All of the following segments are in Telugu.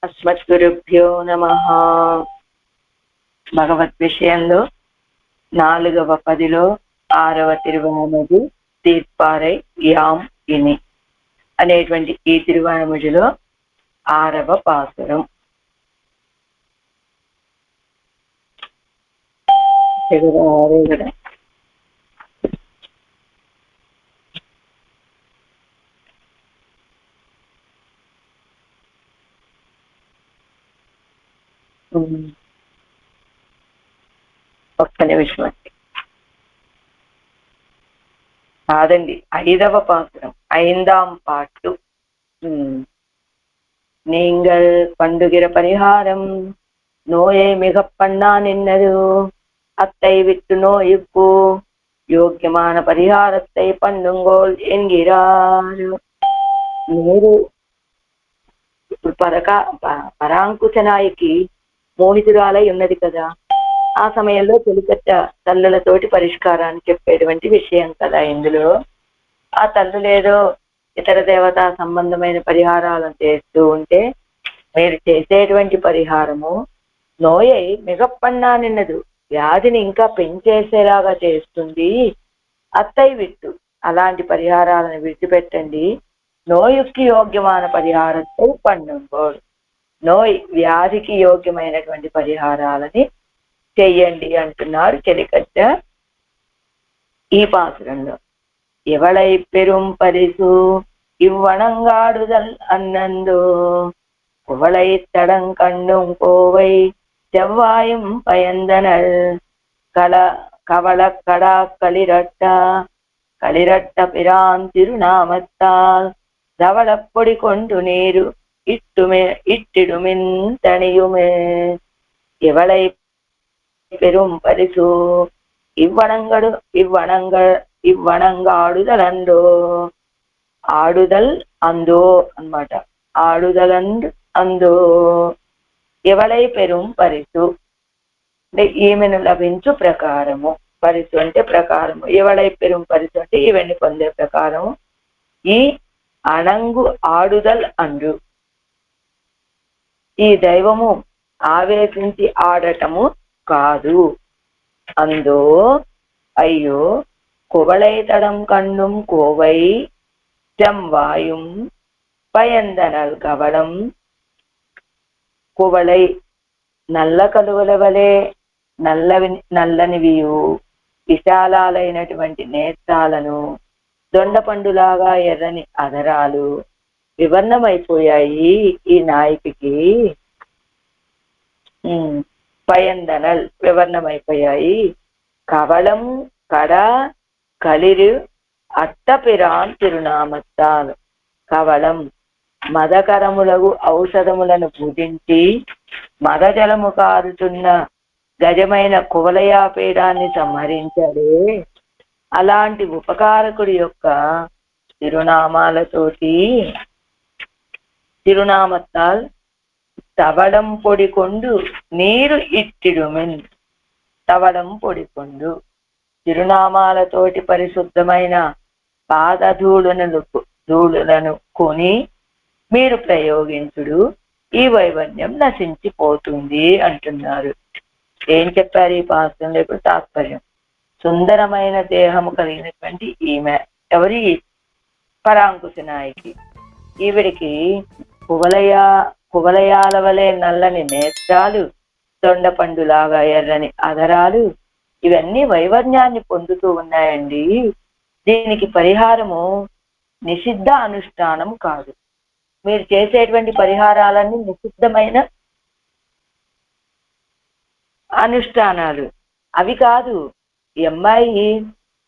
అస్మద్గురుభ్యో నమః. భగవద్ విషయంలో 4వ పదిలో 6వ తిరువాయిమొഴി తీర్పారై యాం ఇని అనేటువంటి ఈ తిరువాయిమొഴിలో 6వ పాసురం. ఒక్క నిమిషం అండి. కాదండి, 5వ పాసురం, 5ஆம் பாட்டு. நீங்கள் பண்டுகிற பரிகாரம் நோயை மிகப்பண்ணா நின்னது அத்தை விட்டு நோய்க்கு యోగ్యమాన పరిహారத்தை పన్నుంగోల్ ఎన్గిరారు. మీరు ఇప్పుడు పరాంకుశ నాయకి మోహితురాలై ఉన్నది కదా, ఆ సమయంలో తొలికట్ట తల్లులతోటి పరిష్కారాన్ని చెప్పేటువంటి విషయం కదా ఇందులో. ఆ తల్లులేదో ఇతర దేవతా సంబంధమైన పరిహారాలను చేస్తూ ఉంటే, మీరు చేసేటువంటి పరిహారము నోయై మిగప్పన్నా నిన్నదు, వ్యాధిని ఇంకా పెంచేసేలాగా చేస్తుంది. అత్తయ్య విట్టు, అలాంటి పరిహారాలను విడిచిపెట్టండి. నోయుకి యోగ్యమైన పరిహారத்தை పన్నుంగోల్, నోయ్ వ్యాధికి యోగ్యమైనటువంటి పరిహారాలని చెయ్యండి అంటున్నారు చెలికట్ట ఈ పాసురంలో. ఎవళై పెరుం పరిసు ఇవ్వణంగాడుదల్ అన్నందు కువళై తడం కண்ணும் కోవై செவ்வாயும் பயந்தனள் கவள கடா களிரட்ட பிரான் திருநாமத்தால் தவளப்பொடி கொண்டு நீரு இட்டிடுமின் தனியுமே. எவளை பெரும் பரிசு ఇవ్వణంగాడుదల్ అందో, ఆడుదల్ అందో అన్నమాట. ఆడుదల్ అందో ఎవళై పెరుం పరిసు అంటే ఈమెను లభించు ప్రకారము. పరిసు అంటే ప్రకారము. ఎవళై పెరుం పరిసు అంటే ఈవెన్ని పొందే ప్రకారము. ఈ అణంగు ఆడుదల్ అండు, ఈ దైవము ఆవేశించి ఆడటము కాదు. అందో అయ్యో కువళై తడం కண்ணும் కోవై చెంవాయుం పయందనల్ కవళం. కువళై నల్ల కలువల వలె నల్లనివియు విశాలాలైనటువంటి నేత్రాలను, దొండపండులాగా ఎర్రని అధరాలు వివర్ణమైపోయాయి ఈ నాయకికి. పయందనల్ వివర్ణమైపోయాయి. కవళం కడ కలిరు అట్టపిరాన్ తిరునామత్తాలు. కవళం మదకరములకు ఔషధములను పూజించి మదజలము కారుతున్న గజమైన కువలయాపీడాన్ని సంహరించాడే, అలాంటి ఉపకారకుడి యొక్క తిరునామత్తాల్ తవడం పొడికొండు నీరు ఇట్టిడుమిన్. తవడం పొడికొండు, తిరునామాలతోటి పరిశుద్ధమైన పాదధూళులను కొని మీరు ప్రయోగించుడు, ఈ వైవన్యం నశించిపోతుంది అంటున్నారు. ఏం చెప్పారు ఈ పాత్రలో? ఇప్పుడు తాత్పర్యం. సుందరమైన దేహము కలిగినటువంటి ఈమె ఎవరి? పరాంకుశ నాయకి. ఈవిడికి కువలయాల వలె నల్లని నేత్రాలు, దొండపండులాగా ఎర్రని అధరాలు, ఇవన్నీ వైవర్ణ్యాన్ని పొందుతూ ఉన్నాయండి. దీనికి పరిహారము నిషిద్ధ అనుష్ఠానం కాదు. మీరు చేసేటువంటి పరిహారాలన్నీ నిషిద్ధమైన అనుష్ఠానాలు, అవి కాదు. ఈ అమ్మాయి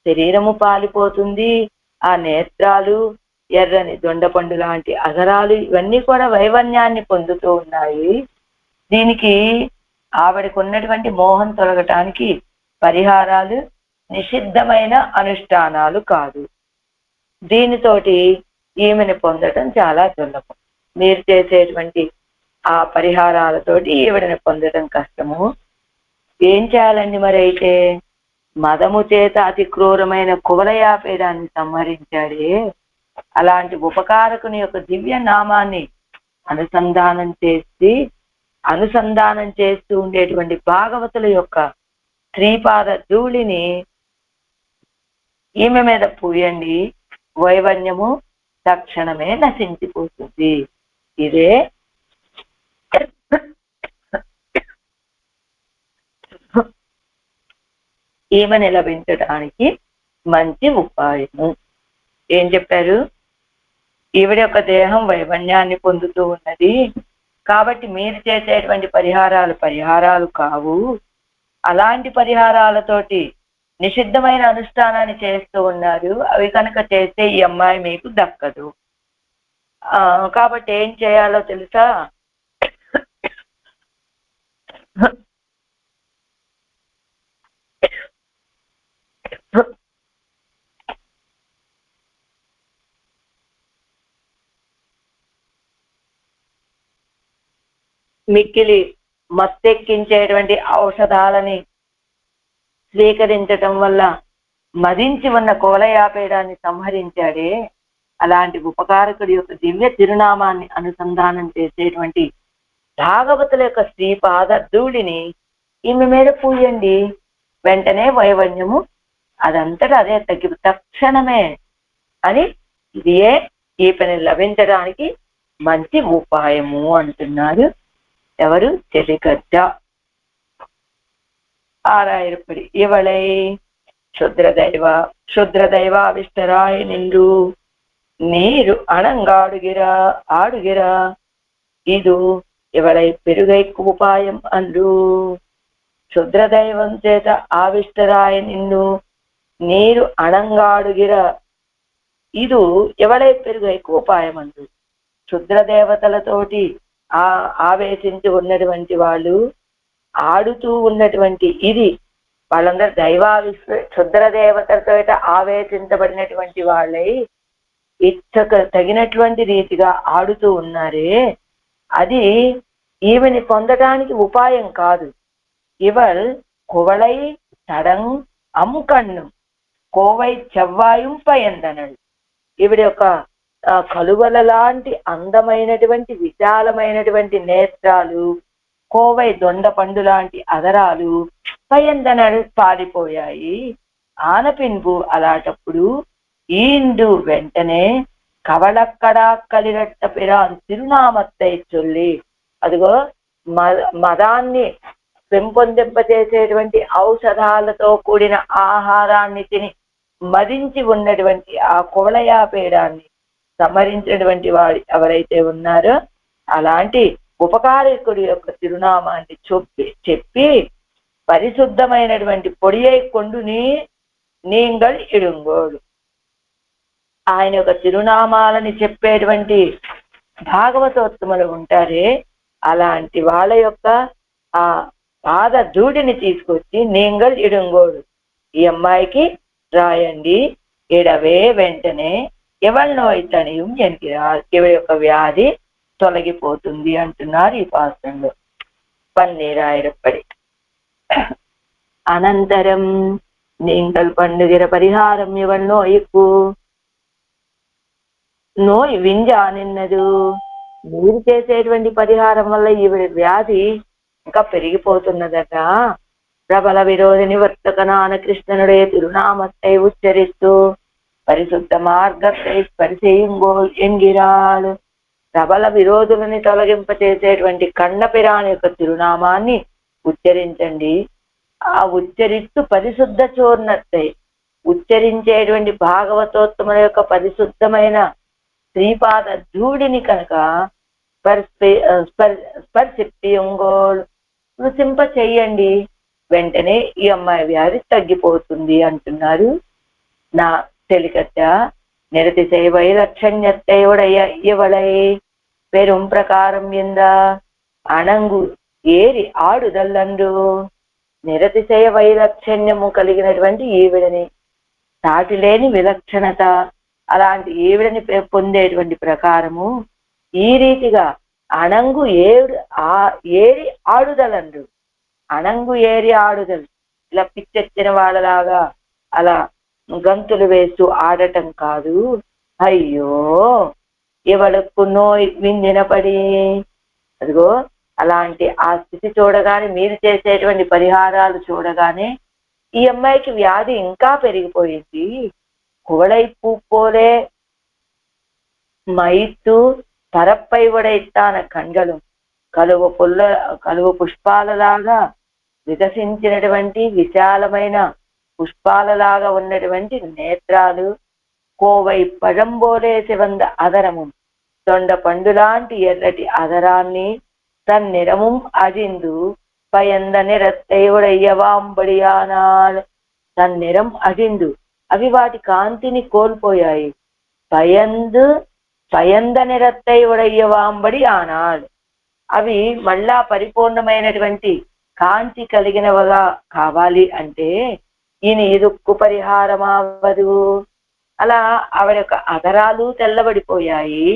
శరీరము పాలిపోతుంది, ఆ నేత్రాలు, ఎర్రని దొండపండు లాంటి అధరాలు, ఇవన్నీ కూడా వైవర్ణ్యాన్ని పొందుతూ ఉన్నాయి. దీనికి ఆవిడకు ఉన్నటువంటి మోహం తొలగటానికి పరిహారాలు నిషిద్ధమైన అనుష్ఠానాలు కాదు. దీనితోటి ఈమెను పొందటం చాలా దుర్లభం. మీరు చేసేటువంటి ఆ పరిహారాలతోటి ఈవిడని పొందటం కష్టము. ఏం చేయాలండి మరి? అయితే మదము చేత అతి క్రూరమైన కువలయాపేదాన్ని సంహరించాడే, అలాంటి ఉపకారకుని యొక్క దివ్య నామాన్ని అనుసంధానం చేస్తూ ఉండేటువంటి భాగవతుల యొక్క శ్రీపాద ధూళిని ఈమె మీద పూయండి, వైవన్యము తక్షణమే నశించిపోతుంది. ఇదే ఈమెను లభించడానికి మంచి ఉపాయము. ఏం చెప్పారు? ఈవిడ యొక్క దేహం వైవన్యాన్ని పొందుతూ ఉన్నది కాబట్టి మీరు చేసేటువంటి పరిహారాలు కావు. అలాంటి పరిహారాలతోటి నిషిద్ధమైన అనుష్ఠానాన్ని చేస్తూ ఉన్నారు. అవి కనుక చేస్తే ఈ అమ్మాయి మీకు దక్కదు. కాబట్టి ఏం చేయాలో తెలుసా? మిక్కిలి మత్తెక్కించేటువంటి ఔషధాలని స్వీకరించటం వల్ల మదించి ఉన్న కోలయాపేడాన్ని సంహరించాడే, అలాంటి ఉపకారకుడి యొక్క దివ్య తిరునామాన్ని అనుసంధానం చేసేటువంటి భాగవతుల యొక్క శ్రీపాద ధూళిని ఈమె మీద పూయండి. వెంటనే వైవన్యము అదంతటా అదే తక్షణమే అని ఇదే ఈ పని లభించడానికి మంచి ఉపాయము అంటున్నారు. ఎవరు? చెలిగడ్డ. ஆறாயிரப்படி இவளை ಕ್ಷುದ್ರದೈವಾವಿಷ್ಟರಾಯ ನಿಂದು ನೀರು ఆడుగిరా ఇది ఇవళై పెరుగైకు ఉపాయం అందు. క్షుద్రదైవం చేత ఆవిష్టరాయ నిన్ను నీరు అణంగాడుగిరా ఇది ఎవళై పెరుగైకు ఉపాయం అందు. క్షుద్రదేవతలతోటి ఆవేశించి ఉన్నటువంటి వాళ్ళు, ఆడుతూ ఉన్నటువంటి ఇది వాళ్ళందరూ క్షుద్ర దేవతలతో ఆవేశించబడినటువంటి వాళ్ళై ఇచ్చక తగినటువంటి రీతిగా ఆడుతూ ఉన్నారే, అది ఈమెని పొందడానికి ఉపాయం కాదు. ఇవల్ కువళై తడం అమ్కన్ను కోవై చెవ్వాయం పయందనడు. ఈవిడ యొక్క కలువల లాంటి అందమైనటువంటి విశాలమైనటువంటి నేత్రాలు, కోవై దొండ పండు లాంటి అదరాలు పయందనడు పారిపోయాయి. ఆనపిన్పు అలాంటప్పుడు ఈండు వెంటనే కవళక్కడా కలిరట్ట పిరాన్ తిరునామత్తై చొల్లి, అదిగో మదాన్ని పెంపొందింపచేసేటువంటి ఔషధాలతో కూడిన ఆహారాన్ని తిని మదించి ఉన్నటువంటి ఆ కువళయాపేడాన్ని సంహరించినటువంటి వాడు ఎవరైతే ఉన్నారో అలాంటి ఉపకారకుడి యొక్క తిరునామాన్ని చెప్పి పరిశుద్ధమైనటువంటి పొడియై కొండుని నీంగల్ ఇడుంగోడు. ఆయన యొక్క తిరునామాలని చెప్పేటువంటి భాగవతోత్తములు ఉంటారే, అలాంటి వాళ్ళ యొక్క ఆ పాద ధూడిని తీసుకొచ్చి నీంగల్ ఇడుంగోడు ఈ అమ్మాయికి రాయండి. ఇడవే వెంటనే ఎవరినో ఇతనియం ఎనికిరా, ఇవి యొక్క వ్యాధి తొలగిపోతుంది అంటున్నారు ఈ పాత్రంలో. పన్నీరాయిరప్పడి అనంతరం నీంగల్ పండుగిర పరిహారం ఇవల్ నోయి వింజానిన్నదు. మీరు చేసేటువంటి పరిహారం వల్ల ఈవిడ వ్యాధి ఇంకా పెరిగిపోతున్నదట. ప్రబల విరోధి నివర్తకనాన కృష్ణనుడే తిరునామத்தை ఉచ్చరిస్తూ పరిశుద్ధ మార్గத்தை పరిచయంగోల్ ఎంగిరాలు. ప్రబల విరోధులని తొలగింపచేసేటువంటి కండపిరాని యొక్క తిరునామాన్ని ఉచ్చరించండి. ఆ ఉచ్చరిస్తూ పరిశుద్ధ చూర్ణத்தை ఉచ్చరించేటువంటి భాగవతోత్తముల యొక్క పరిశుద్ధమైన శ్రీపాద ధూడిని కనుక స్పర్శింగోల్ స్పృశింప చెయ్యండి, వెంటనే ఈ అమ్మాయి వ్యాధి తగ్గిపోతుంది అంటున్నారు. నా తెలికట్ట నిరతిశయ వైలక్షణ్యత్తయుడయ్య ఇవళై పెరుం ప్రకారం ఎంద అణంగు ఏరి ఆడుదల్లండు. నిరతిశయ వైలక్షణ్యము కలిగినటువంటి ఈవిడని, సాటిలేని విలక్షణత అలాంటి ఈవిడని పొందేటువంటి ప్రకారము ఈ రీతిగా అణంగు ఏరి ఆడుదలండు. అణంగు ఏరి ఆడుదలు ఇలా పిచ్చెత్తిన వాళ్ళలాగా అలా గంతులు వేస్తూ ఆడటం కాదు. అయ్యో ఇవళకు నోయ్ విందినపడి. అదిగో అలాంటి ఆ స్థితి చూడగానే, మీరు చేసేటువంటి పరిహారాలు చూడగానే ఈ అమ్మాయికి వ్యాధి ఇంకా పెరిగిపోయింది. కువళై పూపోలే మైత్తు పరప్పై ఉడైతాన కండలు కలువ పుష్పాలలాగా వికసించినటువంటి విశాలమైన పుష్పాలలాగా ఉన్నటువంటి నేత్రాలు, కోవై పഴంబోలే సివంద అదరము దొండ పండులాంటి ఎర్రటి అదరాన్ని తన్నిరముం అజిందు పయంద నిరత్తైవుడయ్యవాంబడియానాల్. తన్నిరం అజిందు, అవి వాటి కాంతిని కోల్పోయాయి. పయంద నిరత్తైవుడయ్యవాంబడి ఆనాల్, అవి మళ్ళా పరిపూర్ణమైనటువంటి కాంతి కలిగినవిగా కావాలి అంటే ఈయన ఇరుక్కు పరిహారమావదు. అలా ఆవిడ యొక్క అదరాలు తెల్లబడిపోయాయి.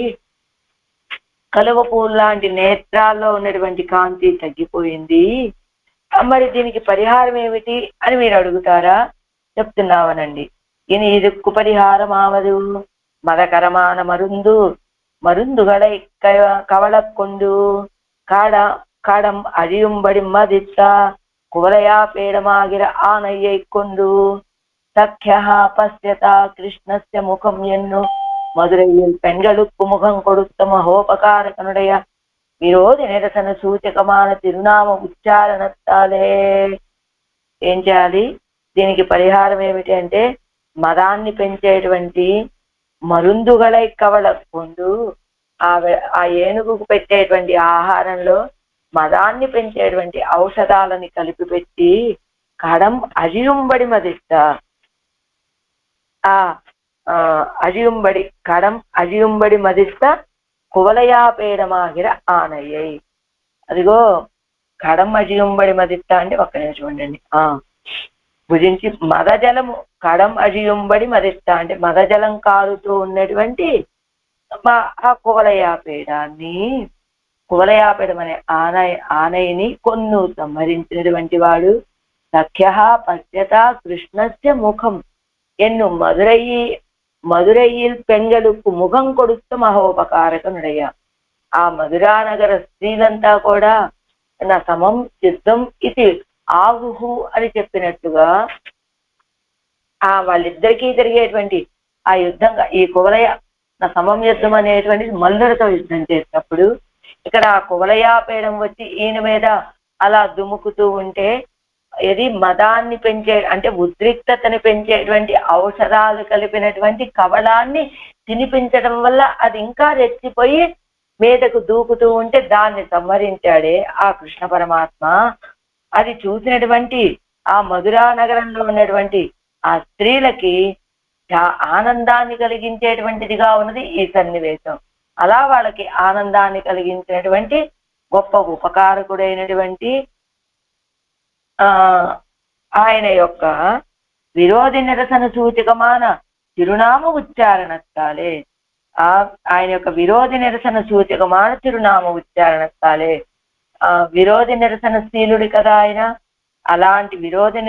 కలువ పూలు లాంటి నేత్రాల్లో ఉన్నటువంటి కాంతి తగ్గిపోయింది. మరి దీనికి పరిహారం ఏమిటి అని మీరు అడుగుతారా? చెప్తున్నావనండి. ఈయన ఇరుక్కు పరిహారమావదు. మదకరమాన மருந்துகளை கவலக்கொண்டு கடம் அழியும்படி மதித்த குவலையா பேடமாகிற ஆணையை கொண்டு சக்கியா பசியதா கிருஷ்ணஸ்ய முகம் என்னும் மதுரையில் பெண்களுக்கு முகம் கொடுத்த மகோபகாரகனுடைய విరోధి నిరసన సూచకమాన తిరునామ ఉచ్చారణత్తాలే. ఏం చేయాలి? దీనికి పరిహారం ఏమిటి అంటే, మదాన్ని పెంచేటువంటి మరుందుగలై కవలకొండు, ఆ ఏనుగుకు పెట్టేటువంటి ఆహారంలో మదాన్ని పెంచేటువంటి ఔషధాలని కలిపి పెట్టి కడం అజియుంబడి మదిష్ట, కడం అజియుంబడి మదిష్ట కువలయాపేడమాగిర ఆనయ్యై. అదిగో కడం అజియుంబడి మదిష్ట అంటే ఒక్క నిమిషం ఉండండి. భుజించి మదజలము కడం అజియుంబడి మదిష్ట అంటే మదజలం కారుతూ ఉన్నటువంటి ఆ కువలయాపేడాన్ని, కువలయాపేడం అనే ఆనయ్యని కొన్ను సంహరించినటువంటి వాడు సఖ్య పశ్యత కృష్ణస్య ముఖం ఎన్ను మధురైயில் పెంగళకు ముఖం కొడుతూ మహోపకారకనుడయ్య. ఆ మధురానగర స్త్రీలంతా కూడా నా సమం యుద్ధం ఇది ఆహుహు అని చెప్పినట్టుగా వాళ్ళిద్దరికీ జరిగేటువంటి ఆ యుద్ధంగా ఈ కువలయ నా సమం యుద్ధం అనేటువంటిది మల్లులతో యుద్ధం చేసినప్పుడు ఇక్కడ ఆ కువలయాపేడం వచ్చి ఈయన మీద అలా దుముకుతూ ఉంటే, ఇది మదాన్ని పెంచే అంటే ఉద్రిక్తతని పెంచేటువంటి ఔషధాలు కలిపినటువంటి కవళాన్ని తినిపించడం వల్ల అది ఇంకా రెచ్చిపోయి మీదకు దూకుతూ ఉంటే దాన్ని సంహరించాడే ఆ కృష్ణ పరమాత్మ. అది చూసినటువంటి ఆ మధురా నగరంలో ఉన్నటువంటి ఆ స్త్రీలకి ఆనందాన్ని కలిగించేటువంటిదిగా ఉన్నది ఈ సన్నివేశం. అలా వాళ్ళకి ఆనందాన్ని కలిగించినటువంటి గొప్ప ఉపకారకుడైనటువంటి ఆయన యొక్క విరోధి నిరసన సూచకమాన తిరునామ ఉచ్చారణత్తాలే. ఆయన యొక్క విరోధి నిరసన సూచకమాన తిరునామ ఉచ్చారణత్తాలే. విరోధి నిరసన శీలుడు కదా ఆయన. అలాంటి విరోధి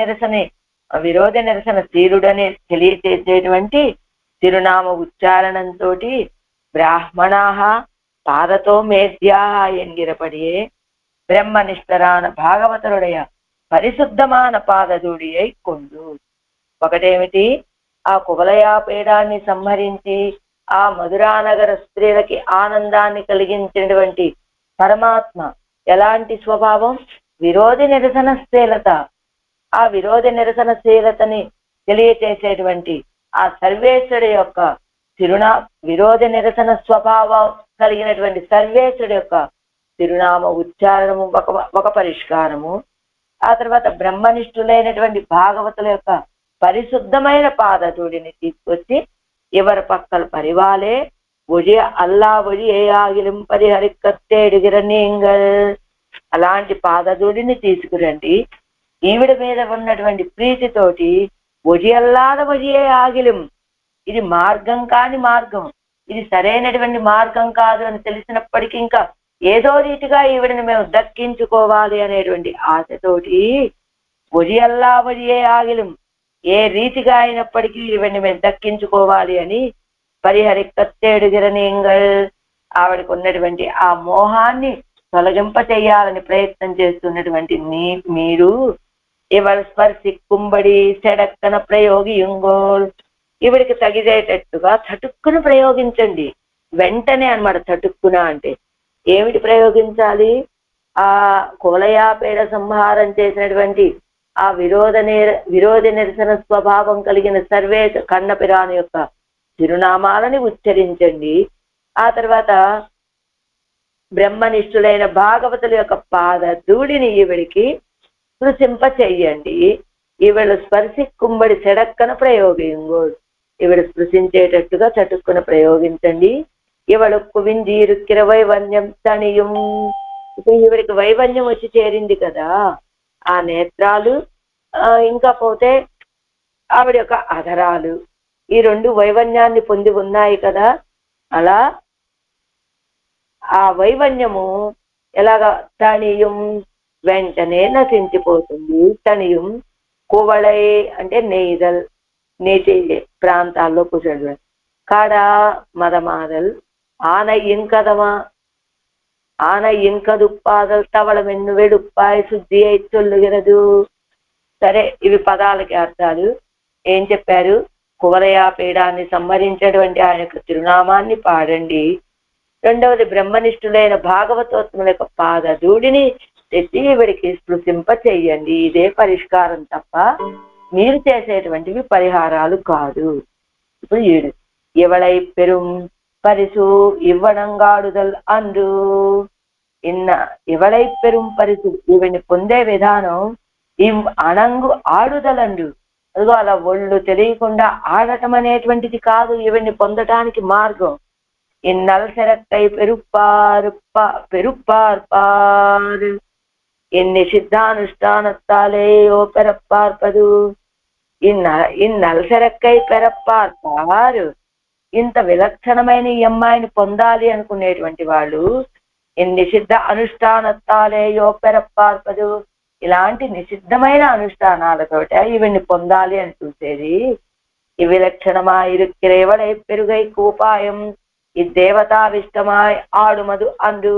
నిరసన శీలుడని తెలియచేసేటువంటి తిరునామ ఉచ్చారణంతో బ్రాహ్మణాహ పాదతో మేధ్యాహ ఎంగిరపడియే బ్రహ్మనిష్టరాన భాగవతరుడయ పరిశుద్ధమాన పాదధూడియై కొండు. ఒకటేమిటి, ఆ కువలయాపేడాన్ని సంహరించి ఆ మధురానగర స్త్రీలకి ఆనందాన్ని కలిగించినటువంటి పరమాత్మ ఎలాంటి స్వభావం? విరోధి నిరసనశీలత. ఆ విరోధి నిరసనశీలతని తెలియచేసేటువంటి ఆ సర్వేశ్వరుడి యొక్క విరోధి నిరసన స్వభావం కలిగినటువంటి సర్వేశ్వరుడి యొక్క తిరునామ ఉచ్చారణము ఒక పరిష్కారము. ఆ తర్వాత బ్రహ్మనిష్ఠులైనటువంటి భాగవతుల యొక్క పరిశుద్ధమైన పాదధూడిని తీసుకొచ్చి ఇవరి పక్కల పరివాలే ఒడియ అల్లా ఒడి ఏ ఆగిలిం పరిహరికత్తేడుగిరనీంగల్. అలాంటి పాదధూడిని తీసుకురండి. ఈవిడ మీద ఉన్నటువంటి ప్రీతితోటి ఒడియల్లాద ఒడియే ఆగిలిం, ఇది మార్గం కాని మార్గం, ఇది సరైనటువంటి మార్గం కాదు అని తెలిసినప్పటికీ ఇంకా ఏదో రీతిగా ఈవిడని మేము దక్కించుకోవాలి అనేటువంటి ఆశతోటి ఒడియల్లా ఒడియే ఆగిలిం, ఏ రీతిగా అయినప్పటికీ ఈవిడని మేము దక్కించుకోవాలి అని పరిహరికత్తేడుగిరనీంగల్, ఆవిడకు ఉన్నటువంటి ఆ మోహాన్ని తొలగింప చేయాలని ప్రయత్నం చేస్తున్నటువంటి మీరు ఇవల్ స్పర్శి కుంబడి సెడక్కన ప్రయోగియుంగోల్, ఈవిడికి తగిలేటట్టుగా చటుక్కున ప్రయోగించండి. వెంటనే అన్నమాట. చటుక్కున అంటే ఏమిటి ప్రయోగించాలి? ఆ కువలయాపేడ సంహారం చేసినటువంటి ఆ విరోధ నిరసన స్వభావం కలిగిన సర్వేశ కన్నపిరాని యొక్క తిరునామాలని ఉచ్చరించండి. ఆ తర్వాత బ్రహ్మనిష్ఠులైన భాగవతుల యొక్క పాద ధూళిని ఈవిడికి స్పృశింప చెయ్యండి. ఈవిడ స్పర్శి కుంబడి చెడక్కన ప్రయోగింగో, ఈవిడ స్పృశించేటట్టుగా చటుక్కున ప్రయోగించండి. ఇవళకు వింజీరుక్కిర వైవన్యం తనియం, ఇప్పుడు ఈవిడికి వైవన్యం వచ్చి చేరింది కదా, ఆ నేత్రాలు ఇంకా పోతే ఆవిడ యొక్క అధరాలు, ఈ రెండు వైవన్యాన్ని పొంది ఉన్నాయి కదా. అలా ఆ వైవన్యము ఎలాగా తనియం వెంటనే నశించిపోతుంది. తనియం కువళై అంటే నెయ్దల్, నేటి ప్రాంతాల్లో కూర్చోడు కాడ మదమాదల్ ఆన ఇంకదమా, ఆన ఇంకదుప్పాదల్ తవళమెన్ను వెడుప్పాయి శుద్ధి అయి చొల్లుగిరదు. సరే, ఇవి పదాలకి అర్థాలు. ఏం చెప్పారు? కువలయాపీడాన్ని సంహరించేటువంటి ఆయన యొక్క తిరునామాన్ని పాడండి. రెండవది బ్రహ్మనిష్ఠులైన భాగవతోత్తముల యొక్క పాద ధూళిని తెచ్చి ఈవిడికి స్పృశింప చెయ్యండి. ఇదే పరిష్కారం తప్ప మీరు చేసేటువంటివి పరిహారాలు కాదు. ఇప్పుడు ఇవళై పెరుం పరిసు ఇవ్వడంగాడుదల్ అందు, ఇవళై పెరుం పరిసు, ఈవిని పొందే విధానం అణంగు ఆడుదలండు. అదిగో అలా ఒళ్ళు తెలియకుండా ఆడటం అనేటువంటిది కాదు ఈవిని పొందటానికి మార్గం. ఇన్నల్ సెరక్కై పెరుప్పార్ ఎన్ని సిద్ధానుష్ఠానత్తాలే ఓ పెరప్పార్పదు. ఇన్నల్ సెరక్కై పెరప్పార్పారు, ఇంత విలక్షణమైన ఈ అమ్మాయిని పొందాలి అనుకునేటువంటి వాళ్ళు ఎన్ని సిద్ధ అనుష్ఠానత్తాలేయో పెరప్పార్పదు, ఇలాంటి నిషిద్ధమైన అనుష్ఠానాలతోట ఈవిని పొందాలి అని చూసేది. ఈ విలక్షణమా ఇరుక్కిరేవడై పెరుగై కూపాయం ఈ దేవతావిష్టమాయ్ ఆడుమదు అందు.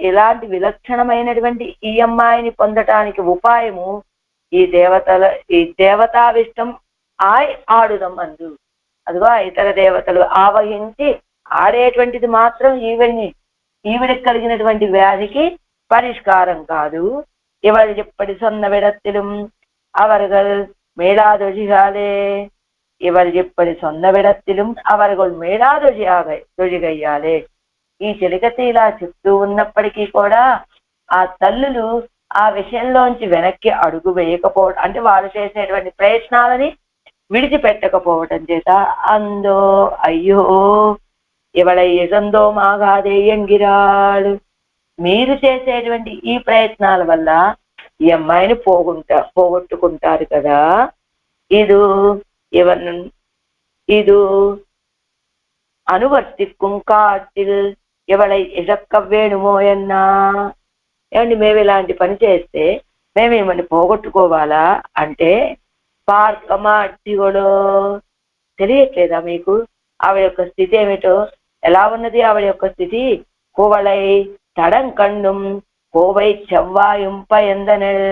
ఇలాంటి విలక్షణమైనటువంటి ఈ అమ్మాయిని పొందటానికి ఉపాయము ఈ దేవతావిష్టం ఆయ్ ఆడుదం అందు. అదిగో ఇతర దేవతలు ఆవహించి ఆడేటువంటిది మాత్రం ఈవిడికి కలిగినటువంటి వ్యాధికి పరిష్కారం కాదు. ఇవళ్ చెప్పడి సొన్న విడత్తిലും అవர்கள் మేళాదొజిగాలే, ఇవళ్ చెప్పడి సొన్న విడత్తిലും అవர்கள் మేళాదొజిగయ్యాలే. ఈ చిలికతి ఇలా చెప్తూ ఉన్నప్పటికీ కూడా ఆ తల్లులు ఆ విషయంలోంచి వెనక్కి అడుగు వేయకపోవడం, అంటే వాళ్ళు చేసేటువంటి ప్రయత్నాలని విడిచిపెట్టకపోవటం చేత అందో అయ్యో ఇవళ ఎసందో మాగాదే ఎంగిరాడు, మీరు చేసేటువంటి ఈ ప్రయత్నాల వల్ల ఈ అమ్మాయిని పోగొట్టుకుంటారు కదా. ఇది అనువర్తిక్కుం కాటిల్ ఎవళై ఎజక్క వేణుమోయన్నా. ఏమండి, మేము ఇలాంటి పని చేస్తే మేము ఏమని పోగొట్టుకోవాలా అంటే పార్కమాటిగోడో తెలియట్లేదా మీకు? ఆవిడ యొక్క స్థితి ఏమిటో, ఎలా ఉన్నది ఆవిడ యొక్క స్థితి? కువళై తడంకణ్ణుం కోవై చెవ్వాయుం పయందనల్,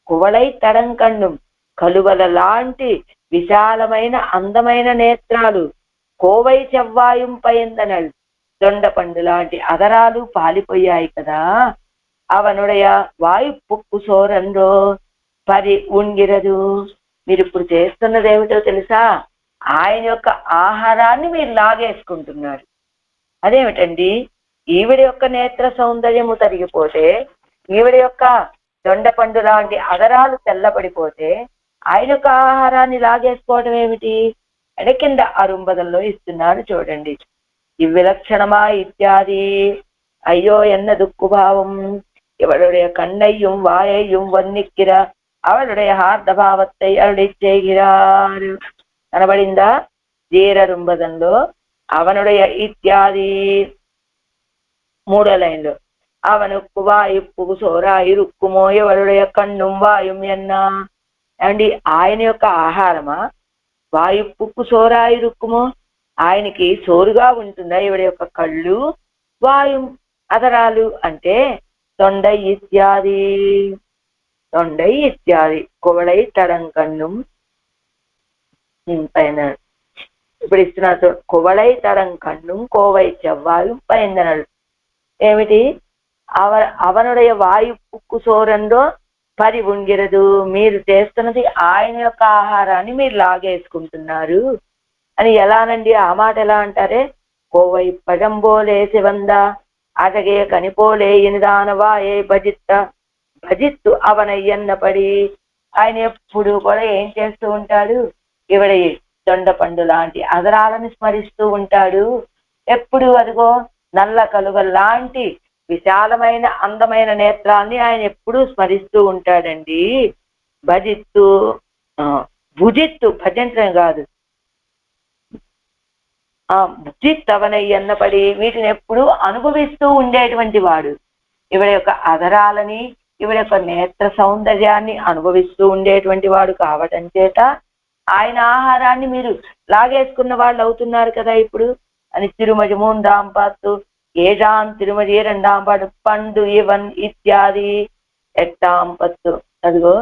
కువళై తడంకణ్ణుం కలువల లాంటి విశాలమైన అందమైన నేత్రాలు, కోవై చెవ్వాయుం పయందనల్ దొండపండు లాంటి అదరాలు పాలిపోయాయి కదా. అవనుడయ వాయు పుక్కు సోరండో పరి ఉంగిరదు. మీరు ఇప్పుడు చేస్తున్నది ఏమిటో తెలుసా? ఆయన యొక్క ఆహారాన్ని మీరు లాగేసుకుంటున్నారు. అదేమిటండి? ఈవిడ యొక్క నేత్ర సౌందర్యము తరిగిపోతే, ఈవిడ యొక్క దొండపండు లాంటి అదరాలు తెల్లబడిపోతే ఆయన యొక్క ఆహారాన్ని లాగేసుకోవడం ఏమిటి అంటే కింద అరుంబదల్లో ఇస్తున్నాడు చూడండి. ఈ విలక్షణమా ఇత్యాది అయ్యో ఎన్న దుఃఖుభావం ఇవளுடைய கண்ணையும் வாயையும் வர்ணிக்கிற அவளுடைய హార్దభావத்தை అరుడిచ్చేగిరారు. కనబడిందా? జీరరుంబదంలో అవనుடைய ఇత్యాది 3వ లైన్లో అవనుక్కు వాయుప్పుకు సోరాయి రుక్కుమో ఎవరుடைய కన్నుం వాయుం ఎన్నా. అండి, ఆయన యొక్క ఆహారమా వాయుప్పుకు సోరాయి రుక్కుమో, ఆయనకి సోరుగా ఉంటుందా ఈవిడ యొక్క కళ్ళు, వాయు అదరాలు అంటే తొండై ఇత్యాది. తొండై ఇత్యాది కువళై తడంకన్నుం పైన ఇప్పుడు ఇస్తున్నారు. కువళై తడంకన్నుం కోవై చెవ్వాయు పైందనడు. ఏమిటి? అవనుடைய వాయు పుక్కు సోరంలో పరి ఉంగిరదు. మీరు చేస్తున్నది ఆయన యొక్క ఆహారాన్ని మీరు లాగేసుకుంటున్నారు అని. ఎలానండి ఆ మాట ఎలా అంటారే? కోవై పజంబోలే శివంద అటగే కనిపోలే ఇనిదానవా ఏ భజిత్త భజిత్తు అవనయ్యన్నపడి. ఆయన ఎప్పుడు కూడా ఏం చేస్తూ ఉంటాడు? ఇవిడ దొండపండు లాంటి అదరాలను స్మరిస్తూ ఉంటాడు. ఎప్పుడు అదిగో నల్ల కలువ లాంటి విశాలమైన అందమైన నేత్రాల్ని ఆయన ఎప్పుడూ స్మరిస్తూ ఉంటాడండి. భజిత్తు భుజిత్తు, భజించడం కాదు, భుజిత్తవనయ్య అన్నపడి వీటిని ఎప్పుడూ అనుభవిస్తూ ఉండేటువంటి వాడు. ఇవిడ యొక్క అదరాలని, ఇవిడ యొక్క నేత్ర సౌందర్యాన్ని అనుభవిస్తూ ఉండేటువంటి వాడు కావటం చేత ఆయన ఆహారాన్ని మీరు లాగేసుకున్న వాళ్ళు అవుతున్నారు కదా ఇప్పుడు అని. తిరుమజ మూందాంపాత్తు ఏజాన్ తిరుమజ రెండాంపాడు పండు ఇవన్ ఇత్యాది ఎట్టాంపత్తు. అదిగో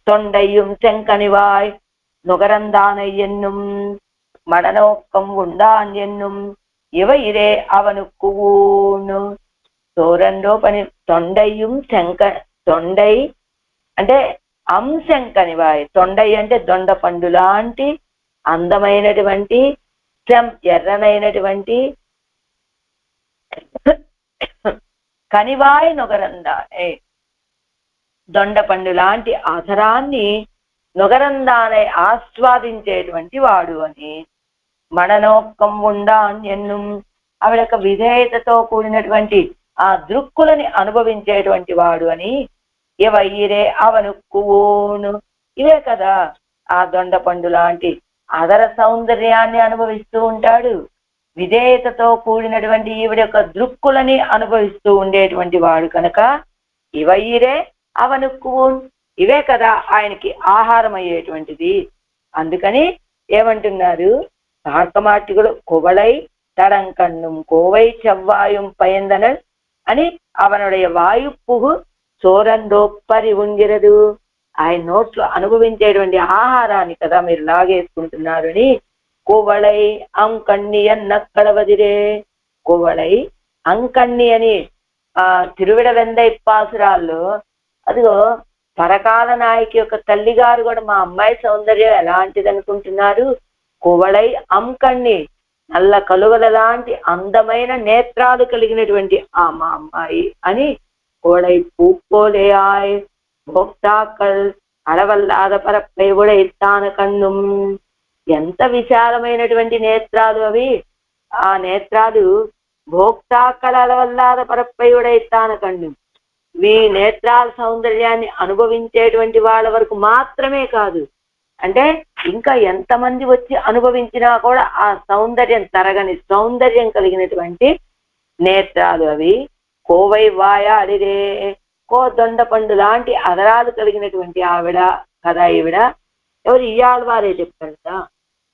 తొండయ్యం చెంకనివాయ్ நுகரந்தானை என்னும் மடநோக்கம் உண்டான் என்னும் இவை இரே அவனுக்கு ஊను. సోరంలో పని తొండయ్యం శంక. తొండై అంటే అంశంకనివాయ్. తొండై అంటే దొండ పండు లాంటి అందమైనటువంటి, ఎర్రనైనటువంటి కనివాయ్ నొగరందానే దొండ పండు లాంటి ఆధరాన్ని నొగరందానై ఆస్వాదించేటువంటి వాడు అని. మడనోక్కం ఉండాన్ ఎన్నుం ఆవిడ యొక్క విధేయతతో కూడినటువంటి ఆ దృక్కులని అనుభవించేటువంటి వాడు అని. ఇవైరే అవనుక్కును. ఇవే కదా ఆ దొండ పండు లాంటి అదర సౌందర్యాన్ని అనుభవిస్తూ ఉంటాడు. విధేయతతో కూడినటువంటి ఈవిడ యొక్క దృక్కులని అనుభవిస్తూ ఉండేటువంటి వాడు కనుక ఇవైరే అవనుక్కును. ఇవే కదా ఆయనకి ఆహారం అయ్యేటువంటిది. అందుకని ఏమంటున్నారు కార్కమాటికుడు? కువళై తడంకన్నుం కోవై చెవ్వాయుం పయందనల్ అని. అవనుடைய వాయుపుగు సోరందోప్పరి ఉంగిరదు. ఆయన నోట్లో అనుభవించేటువంటి ఆహారాన్ని కదా మీరు లాగేసుకుంటున్నారు అని. కువళై అంకణ్ణి అన్నక్కడవదిరే. కువళై అంకణ్ణి అని తిరువిడ వెందై పాసురాల్లో అదిగో పరకాల నాయకి యొక్క తల్లిగారు కూడా మా అమ్మాయి సౌందర్యం ఎలాంటిది అనుకుంటున్నారు? కువళై అంకణ్ణి నల్ల కలువల లాంటి అందమైన నేత్రాలు కలిగినటువంటి ఆ మా అమ్మాయి అని. కోడై పూపోలే ఆయ్ భోక్తాకల్ అడవల్లాద పరప్పై కూడా ఇస్తాన కన్నుం. ఎంత విశాలమైనటువంటి నేత్రాలు అవి! ఆ నేత్రాలు భోక్తాకల్ అడవల్లాద పరప్పై కూడా ఇస్తాన కన్ను. ఈ నేత్రాల సౌందర్యాన్ని అనుభవించేటువంటి వాళ్ళ వరకు మాత్రమే కాదు, అంటే ఇంకా ఎంతమంది వచ్చి అనుభవించినా కూడా ఆ సౌందర్యం తరగని సౌందర్యం కలిగినటువంటి నేత్రాలు అవి. కోవై వాయాడిరే. కో దొండ పండు లాంటి అదరాలు కలిగినటువంటి ఆవిడ కదా ఈవిడ. ఎవరు? ఇయాళ వారే చెప్పారు కదా.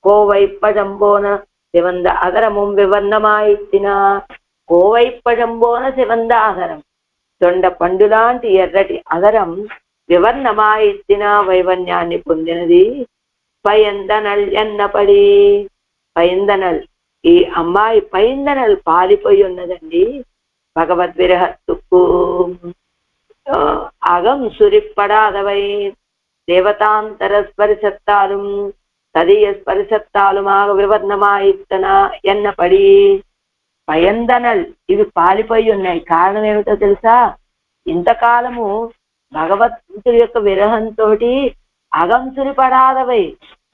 కోవైప్పజంబోన శివంద అదరము వివర్ణమాయిత్తిన. కోవైప్పజంబోన శివంద అదరం దొండ పండు లాంటి ఎర్రటి అదరం వివర్ణమాయిత్తిన వైవన్యాన్ని పొందినది. పయందనల్ ఎన్నపడి. పయందనల్ ఈ అమ్మాయి పయందనల్ పాలిపోయి ఉన్నదండి. భగవద్ విరహత్తుకు అగం సురిప్పడాదవై దేవతాంతర స్పరిశత్తాலும் తదీయ స్పరిశత్తాలుమాగ వివర్ణమాయిత్తన ఎన్నపడి. పయందనల్ ఇవి పాలిపోయి ఉన్నాయి. కారణం ఏమిటో తెలుసా? ఇంతకాలము భగవంతుడి యొక్క విరహంతో అగంసురి పడాదవై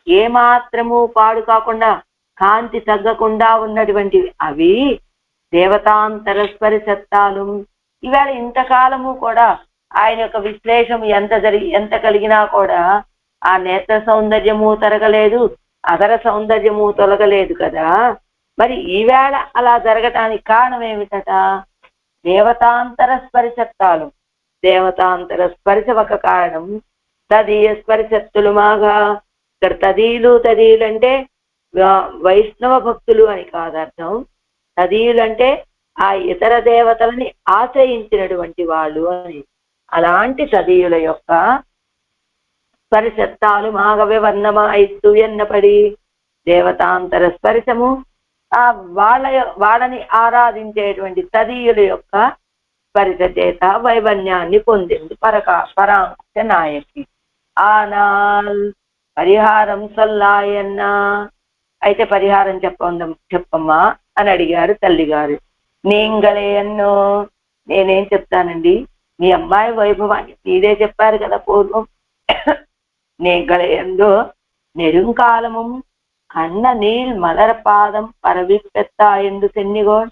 ఏమాత్రము పాడు కాకుండా కాంతి తగ్గకుండా ఉన్నటువంటివి అవి దేవతాంతర స్పరిశత్తాలు. ఇవాళ ఇంతకాలము కూడా ఆయన యొక్క విశ్లేషం ఎంత కలిగినా కూడా ఆ నేత్ర సౌందర్యము తరగలేదు, అదర సౌందర్యము తొలగలేదు కదా. మరి ఈవేళ అలా జరగటానికి కారణం ఏమిటట? దేవతాంతర స్పరిశత్తాలు. దేవతాంతర స్పర్శ ఒక కారణం. తదీయ స్పరిశత్తులు మాగా ఇక్కడ తదీయులు అంటే వైష్ణవ భక్తులు అని కాదర్థం. తదీయులు అంటే ఆ ఇతర దేవతలని ఆశ్రయించినటువంటి వాళ్ళు అని. అలాంటి తదీయుల యొక్క స్పర్శత్తాలు మాగవ్య వర్ణమాయిస్తూ ఎన్నపడి దేవతాంతర స్పర్శము ఆ వాళ్ళని ఆరాధించేటువంటి తదీయుల యొక్క స్పర్శ చేత వైవన్యాన్ని పొందింది పరాంకుశ నాయకి. ఆనాల్ పరిహారం సొల్లాయన్నా, అయితే పరిహారం చెప్పమ్మా అని అడిగారు తల్లిగారు. నీంగళేయన్నో, నేనేం చెప్తానండి, మీ అమ్మాయి వైభవాన్ని మీరే చెప్పారు కదా పూర్వం. నీంగళేయందో నెరుంకాలము కన్న నీల్ మలర్ పాదం పరవిప్పెత్తాయండు సెన్నిగోడ్.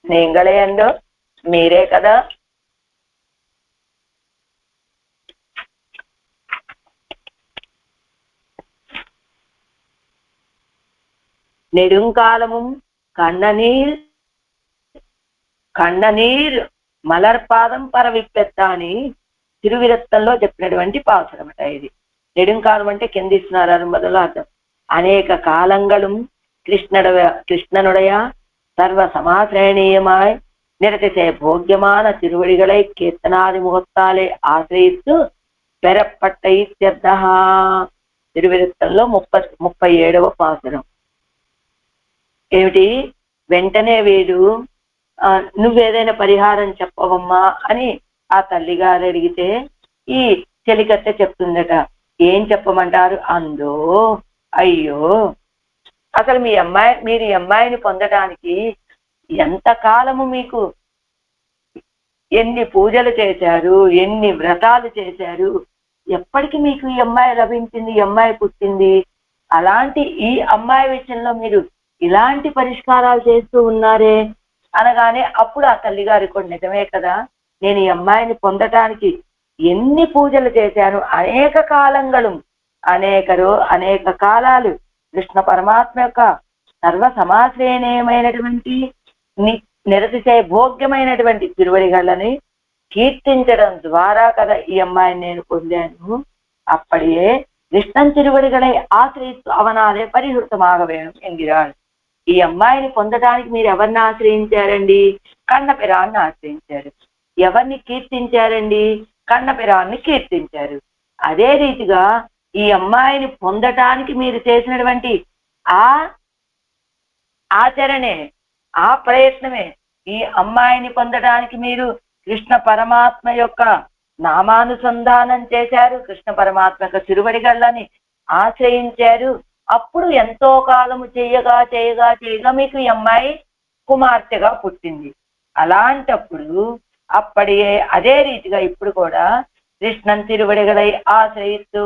నీంగళేయందో మీరే కదా నెడుంకాలము కన్ననీర్ మలర్పాదం పరవిప్పెత్త అని తిరువిరత్తంలో చెప్పినటువంటి పాసురమట ఇది. నెడుంకాలం అంటే కిందిస్తున్నారు మొదలు అర్థం. అనేక కాలంగళం கிருஷ்ணனுடைய சர்வ சமாசிரேணியமாய் நிறத்திசை போக்கியமான திருவடிகளை கீர்த்தனாதி முகத்தாலே ఆశ్రయిస్తూ పెరపట్ట ఇత్యర్థ. తిరువిరత్తంలో 37వ పాసురం. ఏమిటి, వెంటనే వీడు నువ్వేదైనా పరిహారం చెప్పవమ్మా అని ఆ తల్లిగారు అడిగితే ఈ చెలికత్తె చెప్తుందట. ఏం చెప్పమంటారు? అందో, అయ్యో అసలు మీరు ఈ అమ్మాయిని పొందడానికి ఎంతకాలము, మీకు ఎన్ని పూజలు చేశారు, ఎన్ని వ్రతాలు చేశారు, ఎప్పటికి మీకు ఈ అమ్మాయి లభించింది, ఈ అమ్మాయి పుట్టింది. అలాంటి ఈ అమ్మాయి విషయంలో మీరు ఇలాంటి పరిష్కారాలు చేస్తూ ఉన్నారే అనగానే అప్పుడు ఆ తల్లిగారి కూడా నిజమే కదా, నేను ఈ అమ్మాయిని పొందటానికి ఎన్ని పూజలు చేశాను, అనేక కాలంగలు, అనేక కాలాలు కృష్ణ పరమాత్మ యొక్క సర్వ సమాశ్రయణీయమైనటువంటి నిరతిశయ భోగ్యమైనటువంటి తిరువడిగళ్ళని కీర్తించడం ద్వారా కదా ఈ అమ్మాయిని నేను పొందాను. అప్పటియే కృష్ణం తిరువడిగళை ఆశ్రయిస్తూ అవనాలే పరిహృతమాగవేణం ఎంగిరాడు. ఈ అమ్మాయిని పొందడానికి మీరు ఎవరిని ఆశ్రయించారండి? కన్నపిరాన్ని ఆశ్రయించారు. ఎవరిని కీర్తించారండి? కన్నపిరాన్ని కీర్తించారు. అదే రీతిగా ఈ అమ్మాయిని పొందటానికి మీరు చేసినటువంటి ఆ ఆచరణే, ఆ ప్రయత్నమే, ఈ అమ్మాయిని పొందడానికి మీరు కృష్ణ పరమాత్మ యొక్క నామానుసంధానం చేశారు, కృష్ణ పరమాత్మ యొక్క తిరువడిగళ్ళని ఆశ్రయించారు. అప్పుడు ఎంతో కాలము చేయగా మీకు ఈ అమ్మాయి కుమార్తెగా పుట్టింది. అలాంటప్పుడు అదే రీతిగా ఇప్పుడు కూడా కృష్ణం తిరువడిగళై ఆశ్రయిస్తూ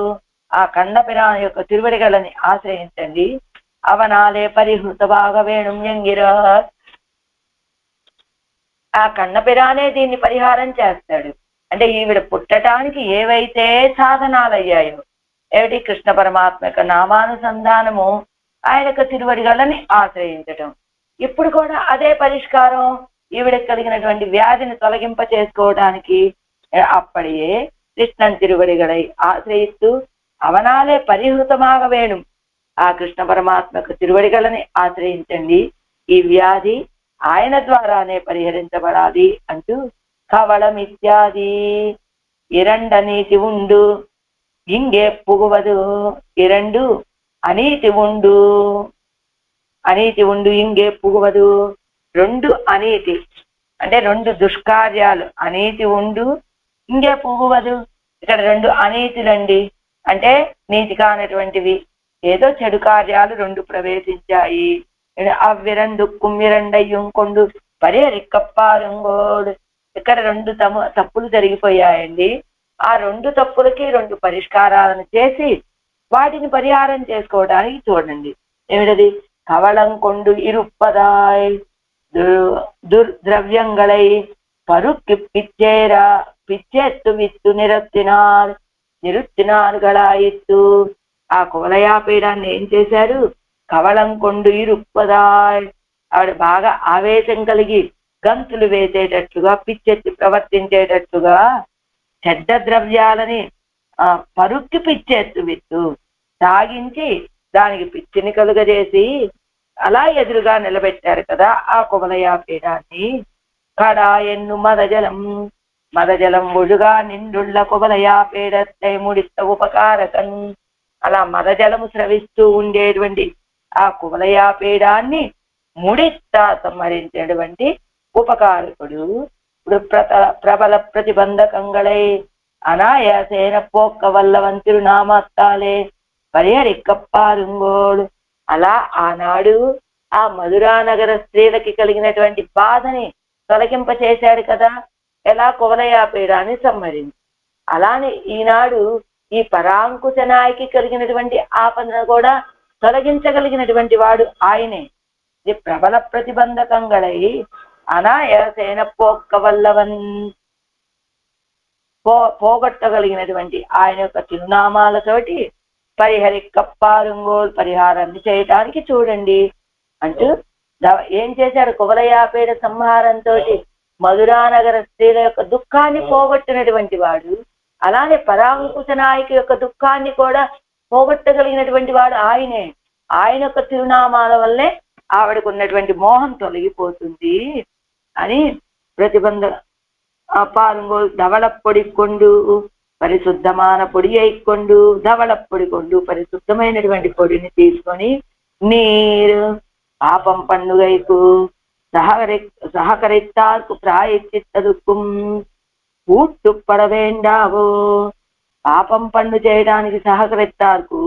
ఆ కన్నపిరాణ యొక్క తిరువడిగళ్ళని ఆశ్రయించండి. అవనాలే పరిహృత భాగవేణుం ఎంగిరా. ఆ కన్నపిరానే దీన్ని పరిహారం చేస్తాడు. అంటే ఈవిడ పుట్టడానికి ఏవైతే సాధనాలయ్యాయో, ఏమిటి, కృష్ణ పరమాత్మ యొక్క నామానుసంధానము, ఆయన యొక్క తిరువడిగళ్ళని ఆశ్రయించటం. ఇప్పుడు కూడా అదే పరిష్కారం ఈవిడకి కలిగినటువంటి వ్యాధిని తొలగింప చేసుకోవడానికి. అప్పటియే కృష్ణం తిరువడిగళై ఆశ్రయిస్తూ అవనాలే పరిహృతమాగ వేణు, ఆ కృష్ణ పరమాత్మ యొక్క తిరువడిగళ్ళని ఆశ్రయించండి, ఈ వ్యాధి ఆయన ద్వారానే పరిహరించబడాలి అంటూ కవళం ఇత్యాది ఇరండ నీతి ఉండు ఇంగే పుగువదు. ఇరండు అనీతి ఉండు ఇంగే పుగువదు. రెండు అనీతి అంటే రెండు దుష్కార్యాలు, అనీతి ఉండు ఇంగే పుగువదు. ఇక్కడ రెండు అనీతులండి, అంటే నీతి కానటువంటివి, ఏదో చెడు కార్యాలు రెండు ప్రవేశించాయి. అవ్విరందుక్కుం విరండయ్యం కొండు పరిహరిక్కప్పారుంగోడు. ఇక్కడ రెండు తప్పులు జరిగిపోయాయండి. ఆ రెండు తప్పులకి రెండు పరిష్కారాలను చేసి వాటిని పరిహారం చేసుకోవడానికి చూడండి. ఏమిటది? కవళం కొండు ఇరుప్పదాయ్ దుర్ద్రవ్యంగళై పరుక్కి పిచ్చేత్తు విత్తు నిరుత్తినార్గళాయిత్తు. ఆ కువలయాపీడాన్ని ఏం చేశారు? కవళం కొండు ఇరుప్పదాయ్, ఆవిడ బాగా ఆవేశం కలిగి గంతులు వేసేటట్లుగా, పిచ్చెత్తి ప్రవర్తించేటట్లుగా చెడ్డ ద్రవ్యాలని పరుక్కి పిచ్చేత్తు విత్తు తాగించి దానికి పిచ్చిని కలుగజేసి అలా ఎదురుగా నిలబెట్టారు కదా ఆ కువలయ పీఠాన్ని. కడా ఎన్ను మదజలం ఒడుగా నిండుళ్ళ కువలయ పీఠத்தை ముడిత ఉపకారకన్. అలా మదజలము స్రవిస్తూ ఉండేటువంటి ఆ కువలయ పీఠాన్ని ముడిత సంహరించేటువంటి ఉపకారకుడు. ఇప్పుడు ప్రబల ప్రతిబంధకంగళై అనాయాసేన పోక్క వల్లవన్ తిరునామత్తాలే పరిహరిక్కప్పారుంగోడు. అలా ఆనాడు ఆ మధురానగర స్త్రీలకి కలిగినటువంటి బాధని తొలగింపచేశాడు కదా ఎలా కువలయ పీఠాన్ని సంహరించి. అలానే ఈనాడు ఈ పరాంకుశ నాయకి కలిగినటువంటి ఆపదను కూడా తొలగించగలిగినటువంటి వాడు ఆయనే. ఇది ప్రబల ప్రతిబంధకంగళై అనాయాసేన పోక్క వల్లవన్ పోగొట్టగలిగినటువంటి ఆయన యొక్క చిరునామాలతోటి పరిహరిక్కప్పారుంగోల్ పరిహారాన్ని చేయటానికి చూడండి అంటూ ఏం చేశారు కువలయాపేట సంహారంతో మధురానగర స్త్రీల యొక్క దుఃఖాన్ని పోగొట్టినటువంటి వాడు. అలానే పరాంకుశ నాయకి యొక్క దుఃఖాన్ని కూడా పోగొట్టగలిగినటువంటి వాడు ఆయనే. ఆయన యొక్క తిరునామాల వల్లే ఆవిడకు ఉన్నటువంటి మోహం తొలగిపోతుంది అని ప్రతిబంధ పారుంగోల్ ధవళప్పొడికొండు పరిశుద్ధమైన పొడి అయికొండు. ధవళప్పొడికొండు పరిశుద్ధమైనటువంటి పొడిని తీసుకొని నీరు పాపం పండుగైకు సహకరిత్తార్కు ప్రాయశ్చిత్తదుక్కుం కూట్టుపడవేండావో. పాపం పన్ను చేయడానికి సహకరిత్తార్కు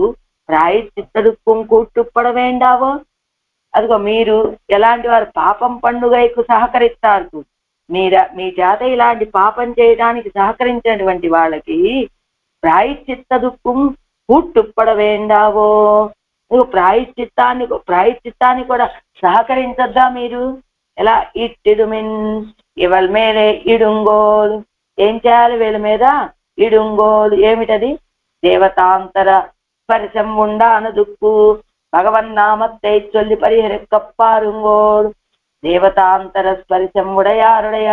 ప్రాయశ్చిత్తదుక్కుం కూట్టుపడవేండావో. అదిగో మీరు ఎలాంటి వారు పాపం పండుగైకు సహకరిత్తార్కు మీ చేత ఇలాంటి పాపం చేయడానికి సహకరించినటువంటి వాళ్ళకి ప్రాయశ్చిత్త దుఃఖం కూట్టుపడవేండావో. నువ్వు ప్రాయశ్చిత్తాన్ని కూడా సహకరించద్దా మీరు? ఎలా ఇట్టిడుమిన్ ఇవల్ మేలే ఇడుంగోలు. ఏం చేయాలి వీళ్ళ మీద? ఇడుంగోలు ఏమిటది? దేవతాంతర స్పర్శం ఉండాన దుక్కు భగవన్నామத்தை சொல்லி పరిహరిక్కప్పారుంగోలు. దేవతాంతర స్పర్శం ఉడయారుడయ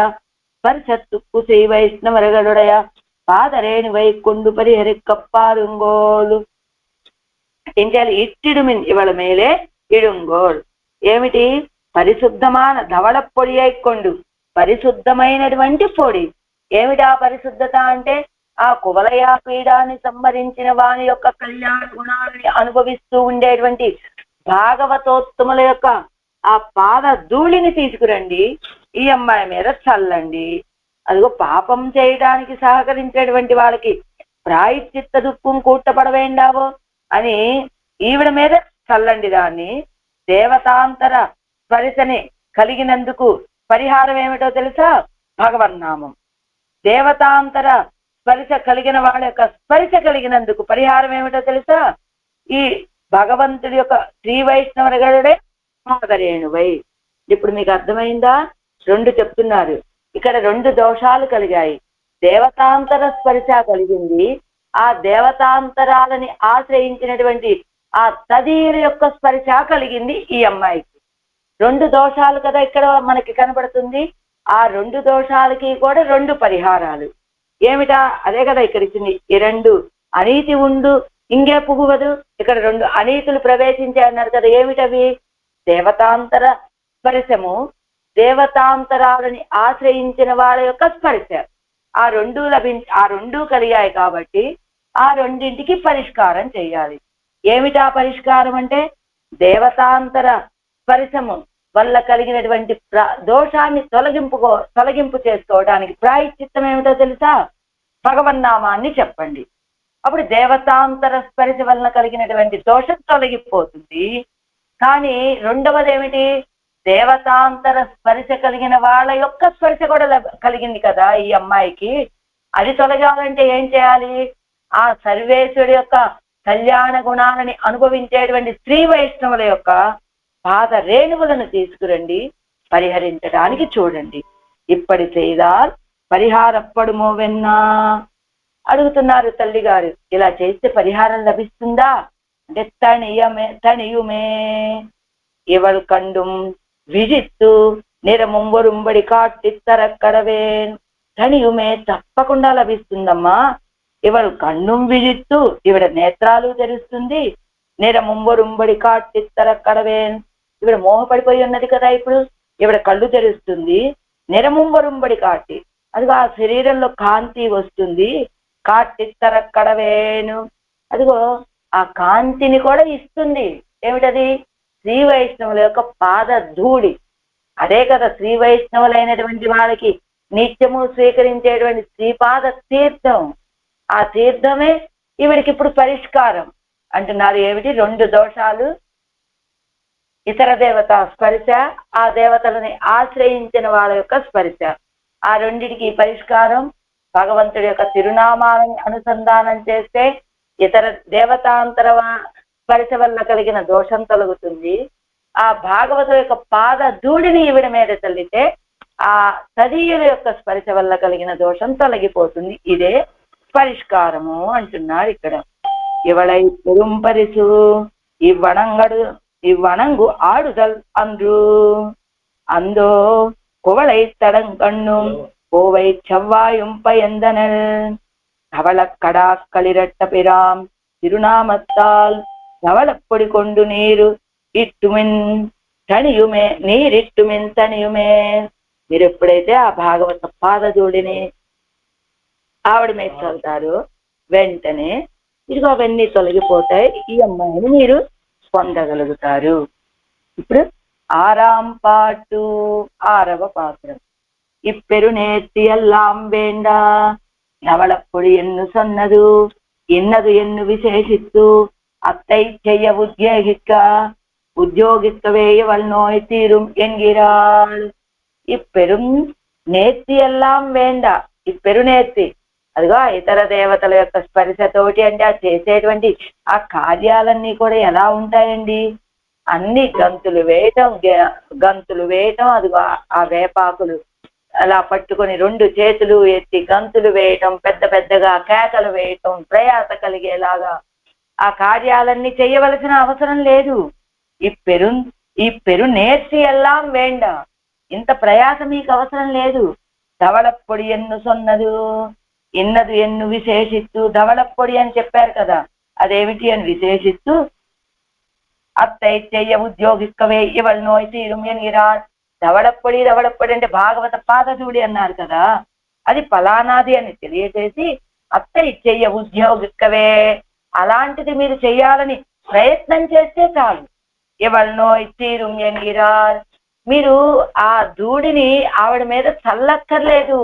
స్పర్శత్తుక్కు శ్రీ వైష్ణవరగడుడయ పాదరేణి వైకొండు పరిహరిక్కప్పారుంగోలు. ఏం చేయాలి? ఇట్టిడుమిన్ ఇవళ మేలే ఇడుంగోల్. ఏమిటి? పరిశుద్ధమైన ధవళ పొడి అయికొండు పరిశుద్ధమైనటువంటి పొడి. ఏమిటా పరిశుద్ధత అంటే ఆ కువలయ పీఠాన్ని సంహరించిన వాని యొక్క కళ్యాణ గుణాలని అనుభవిస్తూ ఉండేటువంటి భాగవతోత్తముల యొక్క ఆ పాద ధూళిని తీసుకురండి, ఈ అమ్మాయి మీద చల్లండి. అదిగో పాపం చేయడానికి సహకరించేటువంటి వాళ్ళకి ప్రాయశ్చిత్త దుఃఖం కూట్టపడవేండావో అని ఈవిడ మీద చల్లండి. దాన్ని దేవతాంతర స్పర్శని కలిగినందుకు పరిహారం ఏమిటో తెలుసా? భగవన్నామం. దేవతాంతర స్పర్శ కలిగిన వాళ్ళ యొక్క స్పర్శ కలిగినందుకు పరిహారం ఏమిటో తెలుసా? ఈ భగవంతుడి యొక్క శ్రీ వైష్ణవరగడే పాదరేణువై. ఇప్పుడు మీకు అర్థమైందా? రెండు చెప్తున్నారు ఇక్కడ. రెండు దోషాలు కలిగాయి. దేవతాంతర స్పర్శ కలిగింది, ఆ దేవతాంతరాలని ఆశ్రయించినటువంటి ఆ తదీయుల యొక్క స్పర్శ కలిగింది ఈ అమ్మాయికి. రెండు దోషాలు కదా ఇక్కడ మనకి కనబడుతుంది. ఆ రెండు దోషాలకి కూడా రెండు పరిహారాలు. ఏమిటా? అదే కదా ఇక్కడ ఇచ్చింది. ఈ రెండు అనీతి ఉండు ఇంగే పుగువదు. ఇక్కడ రెండు అనీతులు ప్రవేశించే అన్నారు కదా. ఏమిటవి? దేవతాంతర స్పర్శము, దేవతాంతరాలని ఆశ్రయించిన వాళ్ళ యొక్క స్పర్శ. ఆ రెండు కలిగాయి కాబట్టి ఆ రెండింటికి పరిష్కారం చేయాలి. ఏమిటా పరిష్కారం అంటే దేవతాంతర స్పర్శము వల్ల కలిగినటువంటి దోషాన్ని తొలగింపు చేసుకోవడానికి ప్రాయశ్చిత్తం ఏమిటో తెలుసా? భగవన్నామాన్ని చెప్పండి. అప్పుడు దేవతాంతర స్పర్శ వలన కలిగినటువంటి దోషం తొలగిపోతుంది. కానీ రెండవది ఏమిటి? దేవతాంతర స్పర్శ కలిగిన వాళ్ళ యొక్క స్పర్శ కూడా కలిగింది కదా ఈ అమ్మాయికి. అది తొలగాలంటే ఏం చేయాలి? ఆ సర్వేశ్వరుడి యొక్క కళ్యాణ గుణాలని అనుభవించేటువంటి శ్రీ వైష్ణవుల యొక్క పాద రేణువులను తీసుకురండి, పరిహరించడానికి చూడండి. ఇప్పటి చేయదాల్ పరిహారప్పడుమో వెన్నా అడుగుతున్నారు తల్లి గారు. ఇలా చేస్తే పరిహారం లభిస్తుందా అంటే తణియుమే ఇవల్ కండుం విజిత్తు నిరముంబరుంబడి కాట్టిత్తరక్కడవేన్. తనియుమే తప్పకుండా లభిస్తుందమ్మా. ఇవడు కన్నుం విజిత్తు, ఇవిడ నేత్రాలు తెరుస్తుంది. నిరముంబొరుంబడి కాట్టిత్తర కడవేన్, ఇవిడ మోహపడిపోయి ఉన్నది కదా, ఇప్పుడు ఇవిడ కళ్ళు తెరుస్తుంది. నిరముంబొరుంబడి కాటి, అదిగో ఆ శరీరంలో కాంతి వస్తుంది. కాట్టిత్తర కడవేను, అదిగో ఆ కాంతిని కూడా ఇస్తుంది. ఏమిటది? శ్రీ వైష్ణవుల యొక్క పాద ధూళి. అదే కదా శ్రీ వైష్ణవులైనటువంటి వాళ్ళకి నిత్యము స్వీకరించేటువంటి శ్రీపాద తీర్థం. ఆ తీర్థమే ఈవిడికి ఇప్పుడు పరిష్కారం అంటున్నారు. ఏమిటి? 2 దోషాలు, ఇతర దేవత స్పర్శ, ఆ దేవతలని ఆశ్రయించిన వాళ్ళ యొక్క స్పర్శ. ఆ రెండిటికి పరిష్కారం భగవంతుడి యొక్క తిరునామాలను అనుసంధానం చేస్తే ఇతర దేవతాంతర స్పర్శ వల్ల కలిగిన దోషం తొలగుతుంది. ఆ భాగవతుల యొక్క పాద ధూళిని ఈవిడ మీద చల్లితే ఆ తదీయుల యొక్క స్పర్శ వల్ల కలిగిన దోషం తొలగిపోతుంది. ఇదే పరిష్కారము అంటున్నాడు ఇక్కడ. ఇవళై పెరుంపరిసు ఇవ్వణంగు ఆడుదల్ అందు అందో குவளை தடங்கண்ணும் கோவை செவ்வாயும்பயந்தனல் கவளக்கடாக்களிரட்ட பிராம் తిరునామత్తాల్ ధవళప్పొడి కొండు నీరు ఇట్టుమిన్ తనియుమే, నీరిట్టుమిన్ తనియుమే. మీరు ఎప్పుడైతే ఆ భాగవత పాదధూళిని ఆవిడ మీద చల్లుతారు, వెంటనే ఇదిగో అవన్నీ తొలగిపోతాయి. ఈ అమ్మాయిని మీరు పొందగలుగుతారు. ఇప్పుడు 6వ పాటు 6వ పాత్రం. ఇప్పెరునేర్తి ఎల్లాం వేండా ధవళప్పొడి ఎన్ను సొన్నదు ఇన్నదు ఎన్ను విశేషిత్తు అత్తై చెయ్య ఉద్యోగిక్క వేయవల్ నోయ్ తీరుం ఎన్గిరాள். ఇప్పెరుం నేర్తి ఎల్లాం వేండా, ఇప్పెరునేర్తి అదిగో ఇతర దేవతల యొక్క స్పర్శతోటి అంటే ఆ చేసేటువంటి ఆ కార్యాలన్నీ కూడా ఎలా ఉంటాయండి? అన్ని గంతులు వేయటం, అదిగో ఆ వేపాకులు అలా పట్టుకొని 2 చేతులు ఎత్తి గంతులు వేయటం, పెద్ద పెద్దగా కేకలు వేయటం, ప్రయాస కలిగేలాగా ఆ కార్యాలన్నీ చేయవలసిన అవసరం లేదు. ఈ పెరు నేర్చి ఎల్లాం వేండ, ఇంత ప్రయాస మీకు అవసరం లేదు. ధవళప్పొడి ఎన్ను సొన్నదు ఇన్నదు ఎన్ను విశేషిత్తు, ధవళప్పొడి అని చెప్పారు కదా, అదేమిటి అని విశేషిత్తు అత్తై చెయ్య ఉద్యోగిక్కవే ఇవల్ నోయ్ తీరుం ఎన్గిరాళ్. ధవళప్పొడి అంటే భాగవత పాదధూళి అన్నారు కదా, అది ఫలానాది అని తెలియజేసి అత్తై చెయ్య ఉద్యోగిక్కవే, అలాంటిది మీరు చెయ్యాలని ప్రయత్నం చేస్తే చాలు. ఇవల్ నోయ్ తీరుం ఎన్గిరాళ్, మీరు ఆ ధూళిని ఆవిడ మీద చల్లక్కర్లేదు,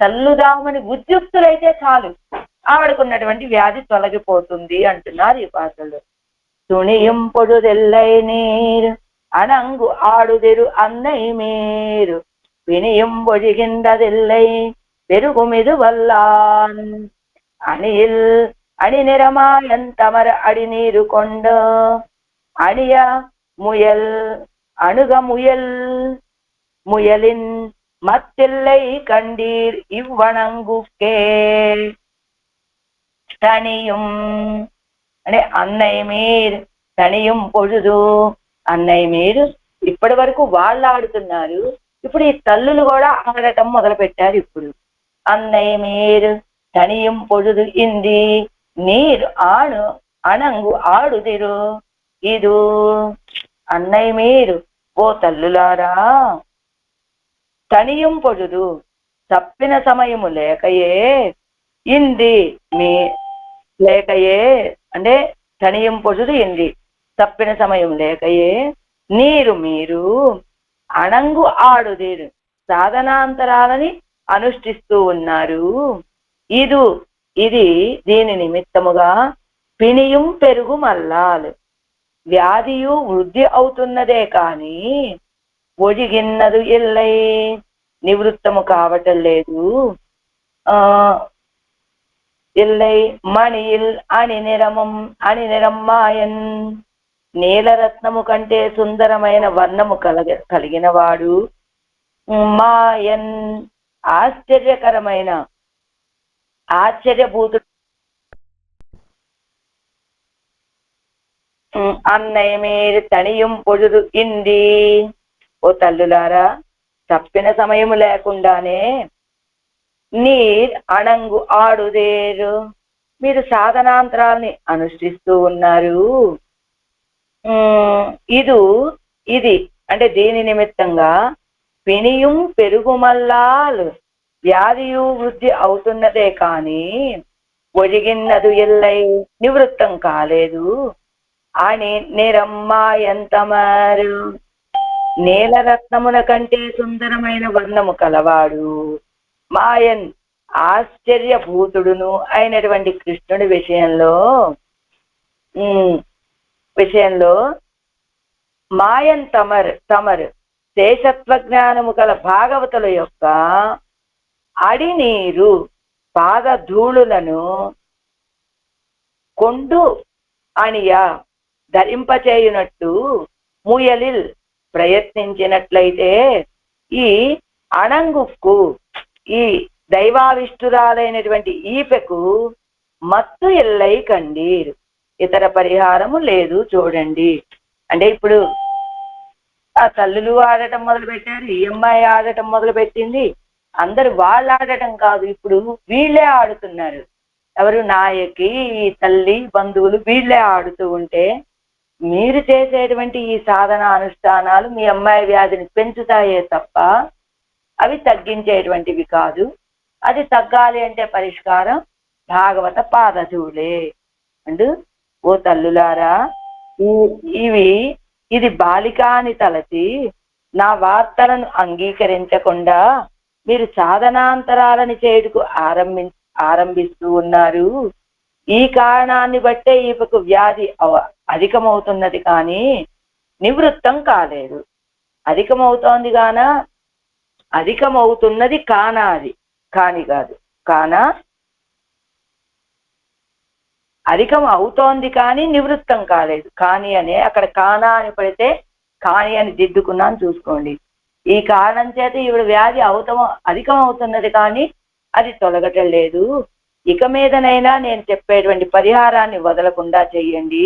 చల్లుదామని ఉద్యుక్తులైతే చాలు, ఆవిడకున్నటువంటి వ్యాధి తొలగిపోతుంది అంటున్నారు ఈ పాటలు. துணியும் பொழுதெல்லை நீர் அணங்கு ஆடுதிரு அன்னை மேரு பிணியும் ஒழிகின்றதில்லை பெருகுமிது வல்லான் அணியில் அணிநிறமாயன் தமர அடிநீரு கொண்டு அணிய முயல் அணுக முயலின் மத்தில்லை கண்டீர் இவ்வணங்குக்கே தனியும் అంటే అన్నయ్య మీరు తనియం పొడుదు. అన్నయ్య మీరు ఇప్పటి వరకు వాళ్ళు ఆడుతున్నారు, ఇప్పుడు ఈ తల్లులు కూడా ఆడటం మొదలు పెట్టారు. ఇప్పుడు అన్నయ్య మీరు తనియం పొడుదు ఇంది నీరు అణంగు ఆడుదిరు ఇది. అన్నయ్య మీరు ఓ తల్లులారా, తనియం పొడుదు తప్పిన సమయము లేకయే, ఇంది మీ లేకయే అంటే తనియం పొడుదు ఇంది తప్పిన సమయం లేకయే, నీరు మీరు అణంగు ఆడుదేరు సాధనాంతరాలని అనుష్ఠిస్తూ ఉన్నారు. ఇది దీని నిమిత్తముగా పినియం పెరుగు మల్లాలు, వ్యాధియు వృద్ధి అవుతున్నదే కాని ఒడిగిన్నదు ఇల్లై నివృత్తము కావటం లేదు. ఇల్లై మణియిల్ అణినిరమ్మాయన్, నీలరత్నము కంటే సుందరమైన వర్ణము కలిగిన వాడు. మాయన్ ఆశ్చర్యకరమైన ఆశ్చర్యభూతుడు. అన్నయ్య మీరు తనియం పొడుదు ఇంది, ఓ తల్లులారా తప్పిన సమయము లేకుండానే నీర్ అణంగు ఆడుదేరు. మీరు సాధనాంతరాల్ని అనుష్ఠిస్తూ ఉన్నారు. ఇది ఇది అంటే దీని నిమిత్తంగా పినియం పెరుగుమల్లాలు వ్యాధియు వృద్ధి అవుతున్నదే కానీ ఒరిగిన్నదు ఎల్లై నివృత్తం కాలేదు అని నిరమ్మాయంతమారు. నీలరత్నముల కంటే సుందరమైన వర్ణము కలవాడు మాయన్ ఆశ్చర్యభూతుడును అయినటువంటి కృష్ణుడి విషయంలో మాయన్ తమర్ శేషత్వ జ్ఞానము గల భాగవతుల యొక్క అడినీరు పాదధూళులను కొండు అనియా ధరింపచేయునట్టు ముయలిల్ ప్రయత్నించినట్లయితే ఈ అణంగుకు, ఈ దైవావిష్టురాలైనటువంటి ఈపెకు మత్తు ఎల్లై కండీరు, ఇతర పరిహారము లేదు చూడండి. అంటే ఇప్పుడు ఆ తల్లులు ఆడటం మొదలు పెట్టారు, ఈ అమ్మాయి ఆడటం మొదలు పెట్టింది. అందరు వాళ్ళు ఆడటం కాదు, ఇప్పుడు వీళ్ళే ఆడుతున్నారు. ఎవరు? నాయకి, తల్లి, బంధువులు వీళ్ళే ఆడుతూ ఉంటే మీరు చేసేటువంటి ఈ సాధన అనుష్ఠానాలు మీ అమ్మాయి వ్యాధిని పెంచుతాయే తప్ప అవి తగ్గించేటువంటివి కాదు. అది తగ్గాలి అంటే పరిష్కారం భాగవత పాదధూళే. అండ్ ఓ తల్లులారా, ఇది బాలిక అని తలచి నా వార్తలను అంగీకరించకుండా మీరు సాధనాంతరాలని చేయుటకు ఆరంభిస్తూ ఉన్నారు. ఈ కారణాన్ని బట్టే ఈమెకు వ్యాధి అధికమవుతున్నది కానీ నివృత్తం కాలేదు. అధికమవుతోంది గాన అధికమవుతున్నది కానా, అది కాని కాదు. కానా అధికం అవుతోంది కానీ నివృత్తం కాలేదు. కాని అనే అక్కడ కానా అని పడితే కాని అని దిద్దుకున్నాను చూసుకోండి. ఈ కారణం చేత ఈవిడ వ్యాధి అధికం అవుతున్నది కానీ అది తొలగటం లేదు. ఇక మీదనైనా నేను చెప్పేటువంటి పరిహారాన్ని వదలకుండా చెయ్యండి.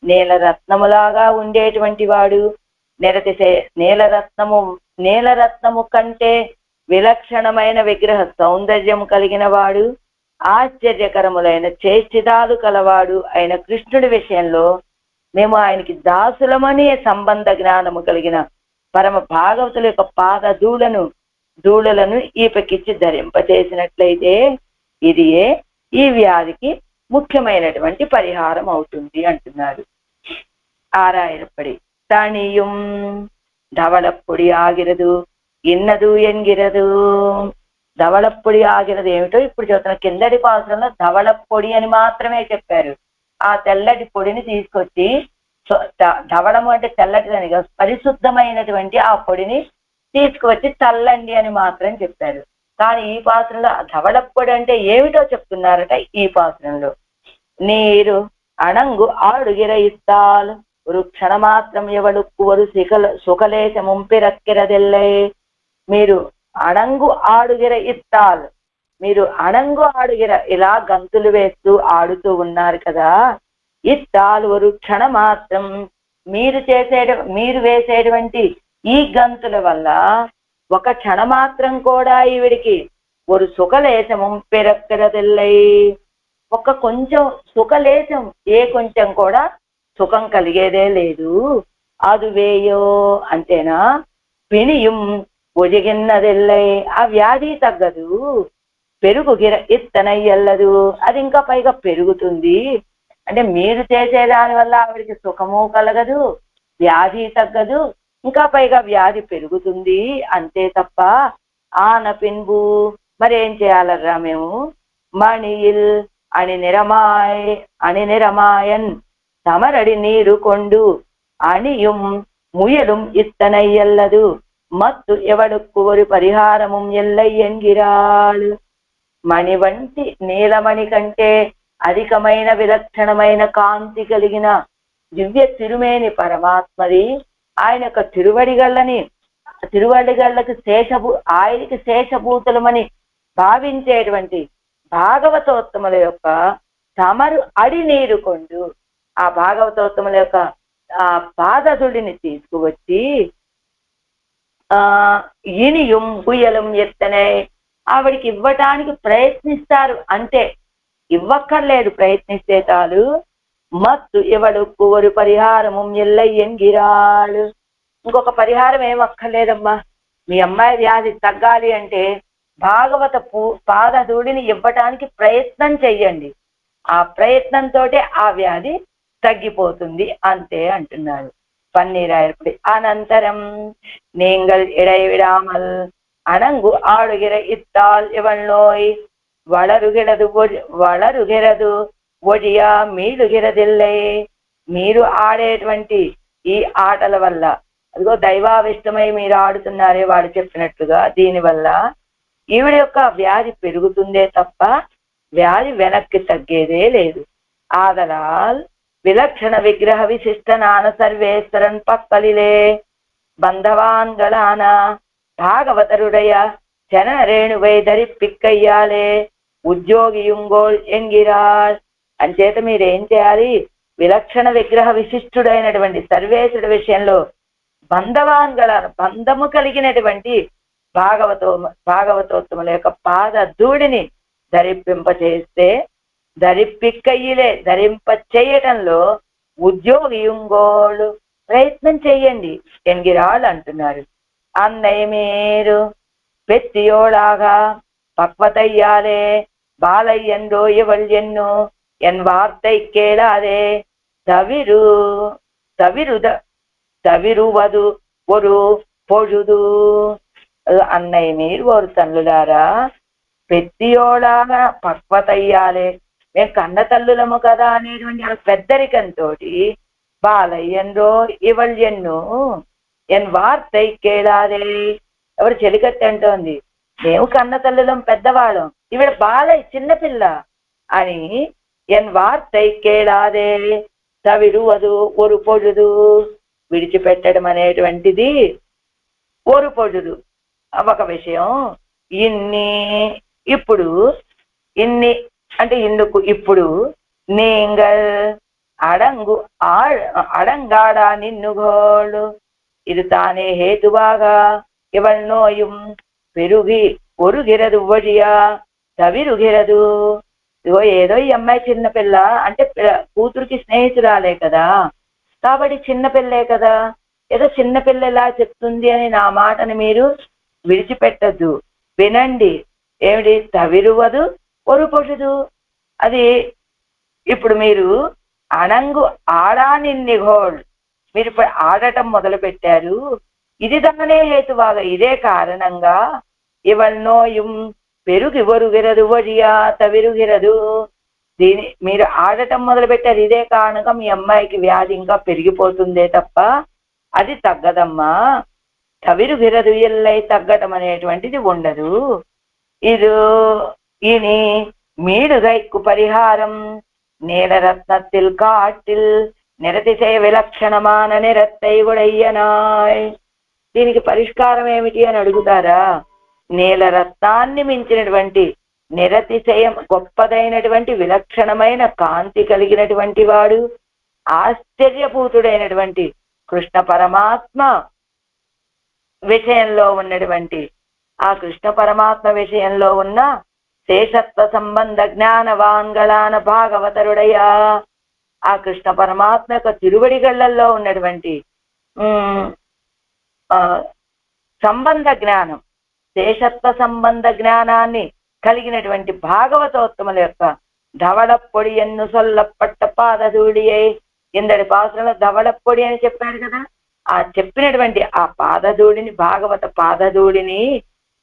నీలరత్నములాగా ఉండేటువంటి వాడు, నీలరత్నము కంటే విలక్షణమైన విగ్రహ సౌందర్యం కలిగిన వాడు, ఆశ్చర్యకరములైన చేష్టితాలు కలవాడు అయిన కృష్ణుడి విషయంలో మేము ఆయనకి దాసులమనే సంబంధ జ్ఞానము కలిగిన పరమ భాగవతుల యొక్క దూళలను ఈపకిచ్చి ధరింపచేసినట్లయితే ఇదియే ఈ వ్యాధికి ముఖ్యమైనటువంటి పరిహారం అవుతుంది అంటున్నారు. ఆరాయిరపడి తణియం ధవళപ്പൊడి ఆగిరదు ఇన్నదు ఎంగిరదు. ధవళപ്പൊడి ఆగిరదు ఏమిటో ఇప్పుడు చెప్తున్న. కిందటి పాత్రలో ధవళപ്പൊడి అని మాత్రమే చెప్పారు. ఆ తెల్లటి పొడిని తీసుకొచ్చి, ధవళము అంటే తెల్లటిదని కాదు, పరిశుద్ధమైనటువంటి ఆ పొడిని తీసుకువచ్చి చల్లండి అని మాత్రం చెప్పారు. కానీ ఈ పాత్రలో ధవళപ്പൊడి అంటే ఏమిటో చెప్తున్నారట. ఈ పాత్రలో నీరు అణంగు ఆడుగిర ఇస్తాల్ ஒரு క్షణమాత్రం ఎవడుకు ஒரு సుఖలేశముంపిరక్కిరదెల్లై. మీరు అణంగు ఆడుగిర ఇస్తాల్, మీరు అణంగు ఆడుగిర ఇలా గంతులు వేస్తూ ఆడుతూ ఉన్నారు కదా. ఇస్తాల్ ஒரு క్షణమాత్రం, మీరు వేసేటువంటి ఈ గంతుల వల్ల ఒక క్షణమాత్రం కూడా ఈవిడికి ஒரு సుఖలేశము పెరక్కరదెల్లై, ఒక కొంచెం సుఖలేశం, ఏ కొంచెం కూడా సుఖం కలిగేదే లేదు. అదువేయో అంతేనా. పినియం ఒదిగిన్నదెల్లై, ఆ వ్యాధి తగ్గదు. పెరుగు గిర ఇత్తనయ్యల్లదు, అది ఇంకా పైగా పెరుగుతుంది. అంటే మీరు చేసేదాని వల్ల ఆవిడికి సుఖము కలగదు, వ్యాధి తగ్గదు, ఇంకా పైగా వ్యాధి పెరుగుతుంది అంతే తప్ప ఆన పిన్బు మరేం చేయాలర్రా మేము. మణియిల్ అని నిరమాయన్ తమరడి నీరు కొండు అణియుం ముయలుం ఇత్తనయ్యల్లదు మత్తు ఎవడుక్కు ஒரு పరిహారముం ఎల్లై ఎంగిరాళ్. మణి వంటి నీలమణి కంటే అధికమైన విలక్షణమైన కాంతి కలిగిన దివ్య తిరుమేని పరమాత్మది ఆయన యొక్క తిరువడిగళ్ళకి ఆయనకి శేషభూతులమని భావించేటువంటి భాగవతోత్తముల యొక్క తమరు అడి నీరు కొండు, ఆ భాగవతోత్తముల యొక్క ఆ పాదధుడిని తీసుకువచ్చి ఇనియుం గుయ్యలం ఎత్తనే, ఆవిడికి ఇవ్వటానికి ప్రయత్నిస్తారు అంతే, ఇవ్వక్కర్లేదు, ప్రయత్నిస్తే చాలు. మత్తు ఇవడుకు ఒక పరిహారము ఎల్లయ్యంగిరాళ్ళు. ఇంకొక పరిహారం ఏం అక్కర్లేదమ్మా. మీ అమ్మాయి వ్యాధి తగ్గాలి అంటే భాగవత పాదధూడిని ఇవ్వటానికి ప్రయత్నం చెయ్యండి. ఆ ప్రయత్నంతో ఆ వ్యాధి తగ్గిపోతుంది అంతే అంటున్నారు పన్నీరాయర్పుడి. అనంతరం நீங்கள் இடைவிடாமல் அணங்கு ஆடுகிற இத்தால் இவள்நோய் వళరుగెరదు ఒడియా మీడుగిరదిల్లే. మీరు ఆడేటువంటి ఈ ఆటల వల్ల, అదిగో దైవావిష్టమై మీరు ఆడుతున్నారే వాడు చెప్పినట్లుగా, దీనివల్ల ఈవిడ యొక్క వ్యాధి పెరుగుతుందే తప్ప వ్యాధి వెనక్కి తగ్గేదే లేదు. ఆదలాల్ విలక్షణ విగ్రహ విశిష్ట నాన సర్వేశ్వరన్ పక్కలిలే బంధవాన్గళాన భాగవతరుడయ జన రేణువై ధరిప్పిక్కయ్యాలే ఉద్యోగియుంగోల్ ఎంగిరాల్. అంచేత మీరేం చేయాలి, విలక్షణ విగ్రహ విశిష్టుడైనటువంటి సర్వేశ్వరుడి విషయంలో బంధవాన్గళాన, బంధము కలిగినటువంటి భాగవతోత్తముల యొక్క పాద ధూళిని ధరింపచేస్తే, ధరిప్పిక్కయ్యలే ధరింప చేయటంలో ఉద్యోగియుంగోళ్ళు ప్రయత్నం చెయ్యండి ఎంగిరాళ్ళు అంటున్నారు. అన్నయ్య మీరు పెత్తియోళాగా పక్వతయ్యాలే బాలయ్యందో ఎవళ్ళెన్నో ఎన్ వార్తై కేళాదే தவிருவது ஒரு பொழுது. అన్నయ్య మీరు ఓరు తల్లులారా, పెద్దియోళాగా పక్వతయ్యాలే, మేము కన్న తల్లులము కదా అనేటువంటి ఆ పెద్దరికంతో బాలయ్యందో ఇవళ్ళెన్నో ఎన్ వార్తై కేళాదే. ఎవరు చెలికత్తి అంటోంది, మేము కన్న తల్లులం పెద్దవాళ్ళం, ఈవిడ బాలయ్య చిన్నపిల్ల అని ఎన్ వార్తై కేళాదే తవిరువదు ఒక పొழுదు, విడిచిపెట్టడం అనేటువంటిది ఒక పొழுదు ఒక విషయం. ఇప్పుడు ఇన్ని అంటే ఇందుకు ఇప్పుడు நீங்கள் அடங்காடா நின்னுகோள் இது தானே ஹேதுவாக இவள் நோயும் பெருగి ఒరుగిరదు వడియా తవిరుగిరదు. ఇగో ఏదో ఈ అమ్మాయి చిన్నపిల్ల అంటే కూతురికి స్నేహితురాలే కదా, కాబట్టి చిన్నపిల్లే కదా, ఏదో చిన్నపిల్ల ఎలా చెప్తుంది అని నా మాటను మీరు విడిచిపెట్టద్దు, వినండి. ఏమిటి తవిరువదు ఒక పొழுదు, అది ఇప్పుడు మీరు అణంగు ఆడానిన్నిగోళ్, మీరు ఇప్పుడు ఆడటం మొదలు పెట్టారు. ఇది దానే హేతువాగా, ఇదే కారణంగా ఇవల్ నోయం పెరుగి ఒరుగిరదు వడియా తవిరుగిరదు, దీని మీరు ఆడటం మొదలు పెట్టారు, ఇదే కారణంగా మీ అమ్మాయికి వ్యాధి ఇంకా పెరిగిపోతుందే తప్ప అది తగ్గదమ్మా. తవిరుగిరదు ఎల్లై తగ్గటం అనేటువంటిది ఉండదు. ఇది ఇని మీడుగైకు పరిహారం నీలరత్నத்தில் కాటిల్ నిరతిశయ విలక్షణమాన నిరత్తై ఉడయ్యనాయ్. దీనికి పరిష్కారం ఏమిటి అని అడుగుతారా? నీలరత్నాన్ని మించినటువంటి నిరతిశయం గొప్పదైనటువంటి విలక్షణమైన కాంతి కలిగినటువంటి వాడు, ఆశ్చర్యభూతుడైనటువంటి కృష్ణ పరమాత్మ విషయంలో ఉన్నటువంటి ఆ కృష్ణ పరమాత్మ విషయంలో ఉన్న శేషత్వ సంబంధ జ్ఞానవాన్గళాన భాగవతరుడయ్యా, ఆ కృష్ణ పరమాత్మ యొక్క తిరువడిగళ్లలో ఉన్నటువంటి సంబంధ జ్ఞానం, శేషత్వ సంబంధ జ్ఞానాన్ని కలిగినటువంటి భాగవతోత్తముల యొక్క ధవళప్పొడి ఎన్ను సొల్లపట్ట పాదధూళియై. ఇందడి పాత్రలో ధవళప్పొడి అని చెప్పారు కదా, ఆ చెప్పినటువంటి ఆ పాదధూళిని, భాగవత పాదధూళిని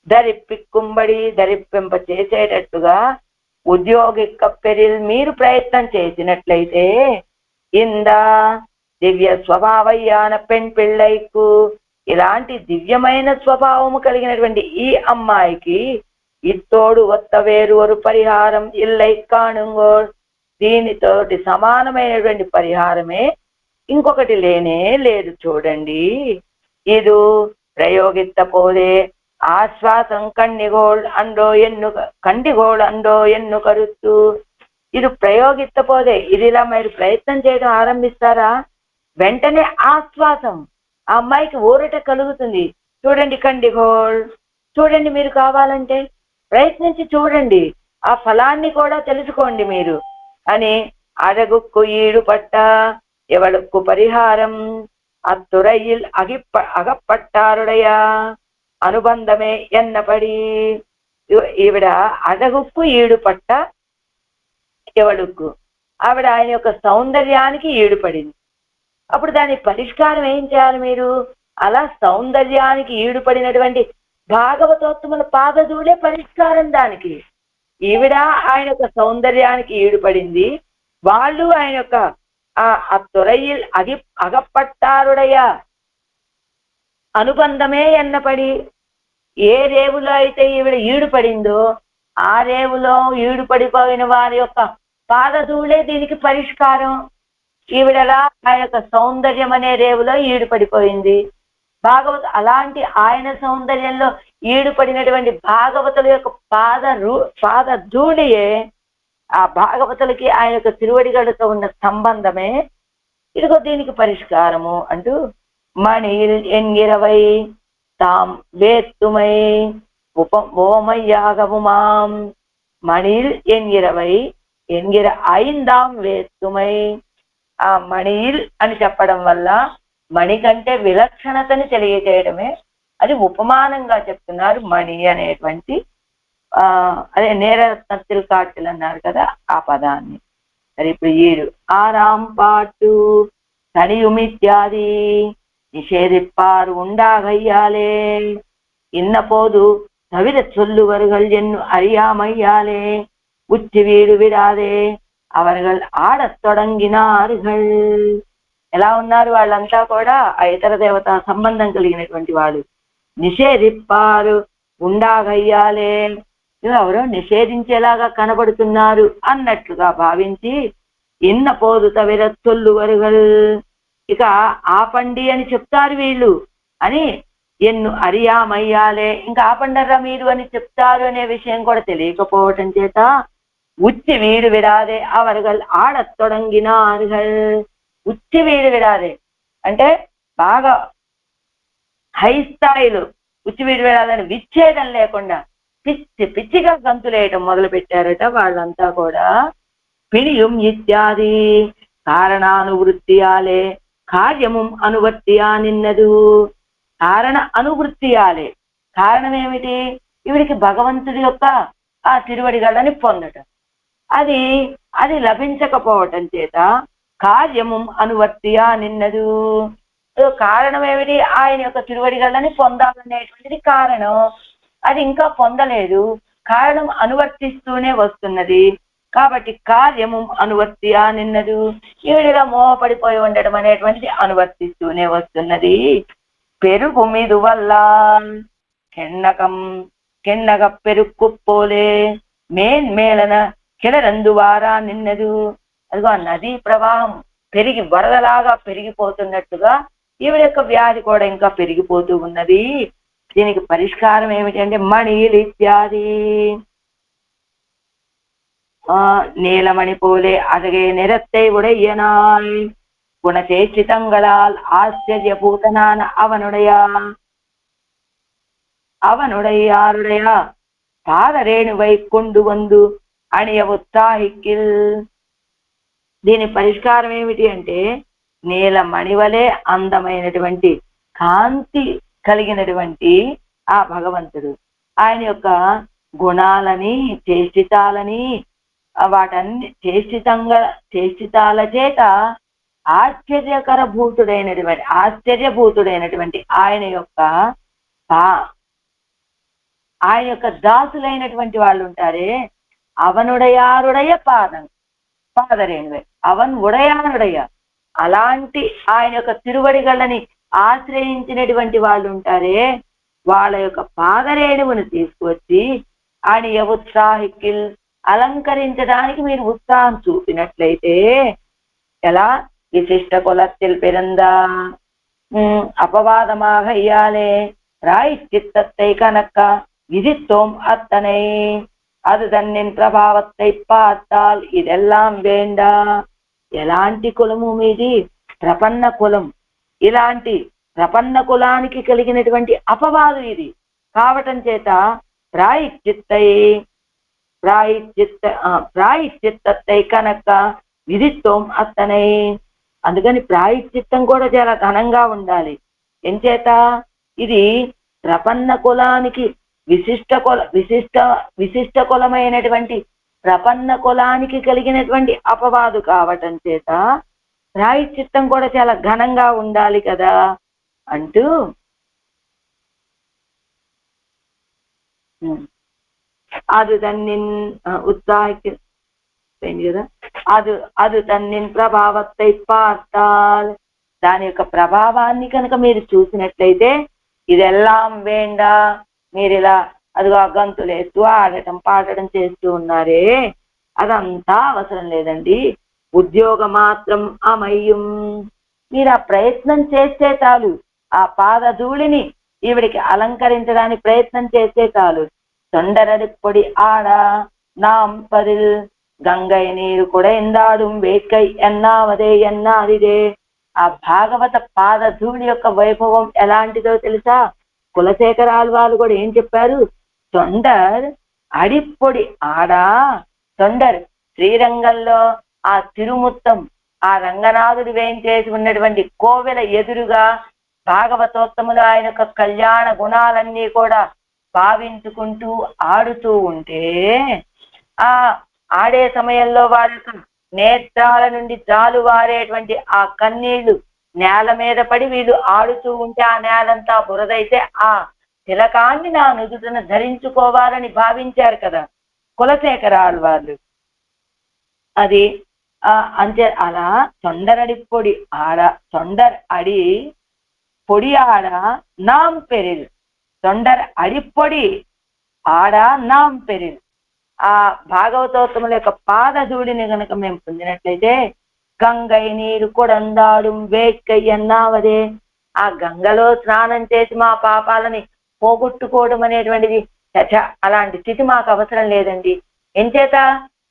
ధరిప్పికుంబడి ధరిప్పింప చేసేటట్టుగా ఉద్యోగి కప్పెరిల్ మీరు ప్రయత్నం చేసినట్లయితే ఇందా దివ్య స్వభావయ్యాన పెణ్ పిళ్ళైకు, ఇలాంటి దివ్యమైన స్వభావము కలిగినటువంటి ఈ అమ్మాయికి ఇత్తోడు ఒత్త వేరు ఒక పరిహారం ఇల్లై కాణుంగో, దీనితోటి సమానమైనటువంటి పరిహారమే ఇంకొకటి లేనే లేదు. చూడండి, ఇది ప్రయోగిత్త పోదే ఆశ్వాసం కన్నిగోళ్ అండో ఎన్ను కరుత్తు. ఇది ప్రయోగిత్త పోదే, ఇది ఇలా మీరు ప్రయత్నం చేయడం ఆరంభిస్తారా, వెంటనే ఆశ్వాసం, ఆ అమ్మాయికి ఊరట కలుగుతుంది. చూడండి కండిగోళ్, చూడండి మీరు కావాలంటే ప్రయత్నించి చూడండి, ఆ ఫలాన్ని కూడా తెలుసుకోండి మీరు అని. అడగుక్కు ఈడు పట్ట ఎవడుక్కు పరిహారం అత్తురయిల్ అగప్పట్టారుడయా అనుబంధమే ఎన్నపడి. ఈవిడ అడగుక్కు ఈడు పట్ట ఎవడుక్కు, ఆవిడ ఆయన యొక్క సౌందర్యానికి ఈడుపడింది. అప్పుడు దాని పరిష్కారం ఏం చేయాలి మీరు? అలా సౌందర్యానికి ఈడుపడినటువంటి భాగవతోత్తముల పాదధూళే పరిష్కారం దానికి. ఈవిడ ఆయన యొక్క సౌందర్యానికి ఈడుపడింది, వాళ్ళు ఆయన యొక్క ఆ తురయిల్ అగప్పట్టారుడయ్యా అనుబంధమే ఎన్నపడి. ఏ రేవులో అయితే ఈవిడ ఈడుపడిందో ఆ రేవులో ఈడుపడిపోయిన వారి యొక్క పాదధూళే దీనికి పరిష్కారం. ఈవిడలా ఆ యొక్క సౌందర్యం అనే రేవులో ఈడుపడిపోయింది. అలాంటి ఆయన సౌందర్యంలో ఈడుపడినటువంటి భాగవతుల యొక్క పాదధూళియే ఆ భాగవతులకి ఆయన యొక్క తిరువడిగలతో ఉన్న సంబంధమే ఇదిగో దీనికి పరిష్కారము అంటూ మణిల్ ఎన్గిరవై తాం వేత్తుమై ఓమయ్యాగవుమాం మణిల్ ఎన్గిరవై ఎన్గిర ఐందాం వేత్తుమై. ఆ మణిల్ అని చెప్పడం వల్ల మణి కంటే విలక్షణతని తెలియజేయడమే, అది ఉపమానంగా చెప్తున్నారు మణి అనేటువంటి అదే నేరరత్నത്തിൽ కాటిల్ అన్నారు కదా ఆ పదాన్ని. సరే ఇప్పుడు ఈడు ఆరాం పాటు తనియుమిత్యాది నిషేధిప్పారు ఉండాగయ్యాలే ఇన్నపోదు தவிர சொல்லுவர்கள் என்னு அறியாமையாலே உச்சி வீடு விடாதே அவர்கள் ఆడత్ తొడంగినారుகள். ఎలా ఉన్నారు వాళ్ళంతా కూడా ఆ ఇతర దేవత సంబంధం కలిగినటువంటి వాళ్ళు. నిషేధిప్పారు ఉండాగయ్యాలే, ఎవరో నిషేధించేలాగా కనబడుతున్నారు అన్నట్లుగా భావించి ఇన్న పోదు తవిర చొల్లువరుగల్, ఇక ఆపండి అని చెప్తారు వీళ్ళు అని ఎన్ను అరియామయ్యాలే, ఇంకా ఆపండర్రా మీరు అని చెప్తారు అనే విషయం కూడా తెలియకపోవటం చేత ఉచ్చి వీడు విడాదే అవర్గల్ ఆడత్ తొడంగినారుగల్. ఉచ్చి వీడు విడాదే అంటే బాగా హై స్థాయిలో ఉచ్చి వీడు విడాదని విచ్ఛేదం లేకుండా పిచ్చి పిచ్చిగా గంతులేయటం మొదలు పెట్టారట వాళ్ళంతా కూడా. పిడియం ఇత్యాది కారణానువృత్తియాలే కార్యము అనువర్తియా నిన్నదు. కారణ అనువృత్తియాలే, కారణం ఏమిటి? ఇవిడికి భగవంతుడి యొక్క ఆ తిరువడిగళ్ళని పొందటం, అది లభించకపోవటం చేత కార్యము అనువర్తియా నిన్నదు. కారణం ఏమిటి? ఆయన యొక్క తిరువడిగళ్ళని పొందాలనేటువంటిది కారణం, అది ఇంకా పొందలేదు, కారణం అనువర్తిస్తూనే వస్తున్నది. కాబట్టి కార్యము అనువర్తియా నిన్నదు, ఈవిడిగా మోహపడిపోయి ఉండడం అనేటువంటిది అనువర్తిస్తూనే వస్తున్నది. పెరుగు మీదు వల్ల కెన్నగ పెరుక్కు పోలే మేన్మేళన కిడరందువారా నిన్నదు. అదిగో నదీ ప్రవాహం పెరిగి వరదలాగా పెరిగిపోతున్నట్టుగా ఈవిడ యొక్క వ్యాధి కూడా ఇంకా పెరిగిపోతూ ఉన్నది. దీనికి పరిష్కారం ఏమిటంటే మణిల్ ఇత్యాది నీలమణి పోలే అదగే నిరத்தை உடையனாய் குணசேஷிதங்களால் ஆச்சரியபூதனான அவனுடைய పాదరేణువై కొండు వందు అణియ ఉత్సాహికిల్. దీని పరిష్కారం ఏమిటి అంటే నీలమణి వలె అందమైనటువంటి కాంతి కలిగినటువంటి ఆ భగవంతుడు ఆయన యొక్క గుణాలని చేష్టితాలని వాటన్ని చేష్టితాల చేత ఆశ్చర్యభూతుడైనటువంటి ఆయన యొక్క దాసులైనటువంటి వాళ్ళు ఉంటారే అవనుడయారుడయ పాదరేణువే అవన్ ఉడయానుడయ, అలాంటి ఆయన యొక్క తిరువడిగళ్ళని ఆశ్రయించినటువంటి వాళ్ళు ఉంటారే వాళ్ళ యొక్క పాదరేణువును తీసుకువచ్చి ఆయన ఉత్సాహికిల్ అలంకరించడానికి మీరు ఉత్సాహం చూపినట్లయితే ఎలా విశిష్ట కులத்தில் பிறந்தா அபவாதமாக இயாலே ராய் சித்தத்தை கணக்க விதித்தோம் அத்தனை அது தன்னின் ప్రభావத்தை பார்த்தால் இதெல்லாம் వేండా. ఎలాంటి కులము మీది? ప్రపన్న కులం. ఇలాంటి ప్రపన్న కులానికి కలిగినటువంటి అపవాదు ఇది కావటం చేత ప్రాయశ్చిత్తై కనుక విధిత్వం అత్తనై. అందుకని ప్రాయశ్చిత్తం కూడా చాలా ఘనంగా ఉండాలి. ఎంచేత ఇది ప్రపన్న కులానికి విశిష్ట కులమైనటువంటి ప్రపన్న కులానికి కలిగినటువంటి అపవాదు కావటం చేత ప్రాయశ్చిత్తం కూడా చాలా ఘనంగా ఉండాలి కదా అంటూ అది తన్నిన్ ఉత్సాహిక కదా అది తన్నిన్ ప్రభావత్తై పార్తాల్. దాని యొక్క ప్రభావాన్ని కనుక మీరు చూసినట్లయితే ఇదెల్లాం వేండా, మీరు ఇలా అదిగో గంతులు వేస్తూ ఆడటం పాడటం చేస్తూ ఉన్నారే, అదంతా అవసరం లేదండి. ఉద్యోగ మాత్రం అమయ్యం. మీరు ఆ ప్రయత్నం చేస్తే చాలు, ఆ పాదధూళిని ఈవిడికి అలంకరించడానికి ప్రయత్నం చేస్తే చాలు. తొండరడి పొడి ఆడ నాం పరిల్ గంగై నీరు కూడా ఎందాడుం వేట్కై ఎన్నావదే ఎన్నాదిదే. ఆ భాగవత పాదధూళి యొక్క వైభవం ఎలాంటిదో తెలుసా? కులశేఖరాలు వాళ్ళు కూడా ఏం చెప్పారు? తొండర్ అడిపొడి ఆడా. తొండర్ శ్రీరంగంలో ఆ తిరుముత్తం, ఆ రంగనాథుడు వేయించేసి ఉన్నటువంటి కోవెల ఎదురుగా భాగవతోత్తములు ఆయన యొక్క కళ్యాణ గుణాలన్నీ కూడా భావించుకుంటూ ఆడుతూ ఉంటే, ఆ ఆడే సమయంలో వాళ్ళ నేత్రాల నుండి జాలువారేటువంటి ఆ కన్నీళ్లు నేల మీద పడి వీళ్ళు ఆడుతూ ఉంటే ఆ నేలంతా బురదైతే ఆ తిలకాన్ని నా నుదుటను ధరించుకోవాలని భావించారు కదా కులశేఖరాలు వాళ్ళు. అది అంతే. అలా తొండరడి పొడి ఆడ, తొండర్ అడి పొడి ఆడ నాం పెరిల్. తొండర్ అడిపొడి ఆడ నాం పెరిల్. ఆ భాగవతోత్తముల యొక్క పాదధూళిని కనుక మేము పొందినట్లయితే గంగై నీరు కొడందాడు వేట్కై అన్నావదే. ఆ గంగలో స్నానం చేసి మా పాపాలని పోగొట్టుకోవడం అనేటువంటిది అలాంటి స్థితి మాకు అవసరం లేదండి. ఎంచేత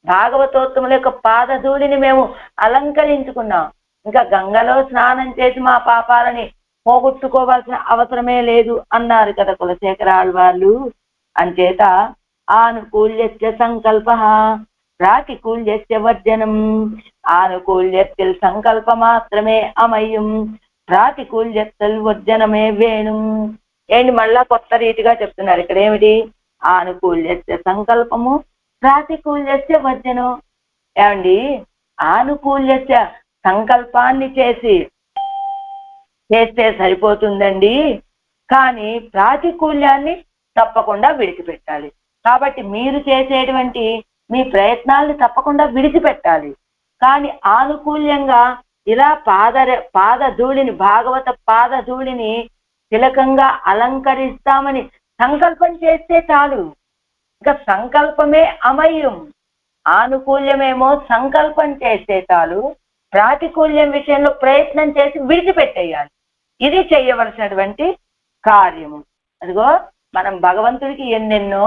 భాగవతోత్తముల యొక్క పాదధూళిని మేము అలంకరించుకున్నాం, ఇంకా గంగలో స్నానం చేసి మా పాపాలని పోగొట్టుకోవాల్సిన అవసరమే లేదు అన్నారు కదా కులశేఖరాలు వాళ్ళు. అంచేత ఆనుకూల్యస్య సంకల్ప ప్రాతికూల్యస్య వర్జనం. ఆనుకూల్యత్తిల్ సంకల్ప మాత్రమే అమయ్యం, ప్రాతికూల్యత్తల్ వర్జనమే వేణుం. ఏంటి మళ్ళా కొత్త రీతిగా చెప్తున్నారు ఇక్కడ. ఏమిటి? ఆనుకూల్యస్య సంకల్పము, ప్రాతికూల్యస్య వర్జనం. ఏమండి, ఆనుకూల్యస్య సంకల్పాన్ని చేస్తే సరిపోతుందండి, కానీ ప్రాతికూల్యాన్ని తప్పకుండా విడిచిపెట్టాలి. కాబట్టి మీరు చేసేటువంటి మీ ప్రయత్నాలను తప్పకుండా విడిచిపెట్టాలి. కానీ ఆనుకూల్యంగా ఇలా పాదధూళిని, భాగవత పాదధూళిని తిలకంగా అలంకరిస్తామని సంకల్పం చేస్తే చాలు. ఇంకా సంకల్పమే అమయ్యం. ఆనుకూల్యమేమో సంకల్పం చేస్తే చాలు, ప్రాతికూల్యం విషయంలో ప్రయత్నం చేసి విడిచిపెట్టేయాలి. ఇది చేయవలసినటువంటి కార్యము. అదిగో మనం భగవంతుడికి ఎన్నెన్నో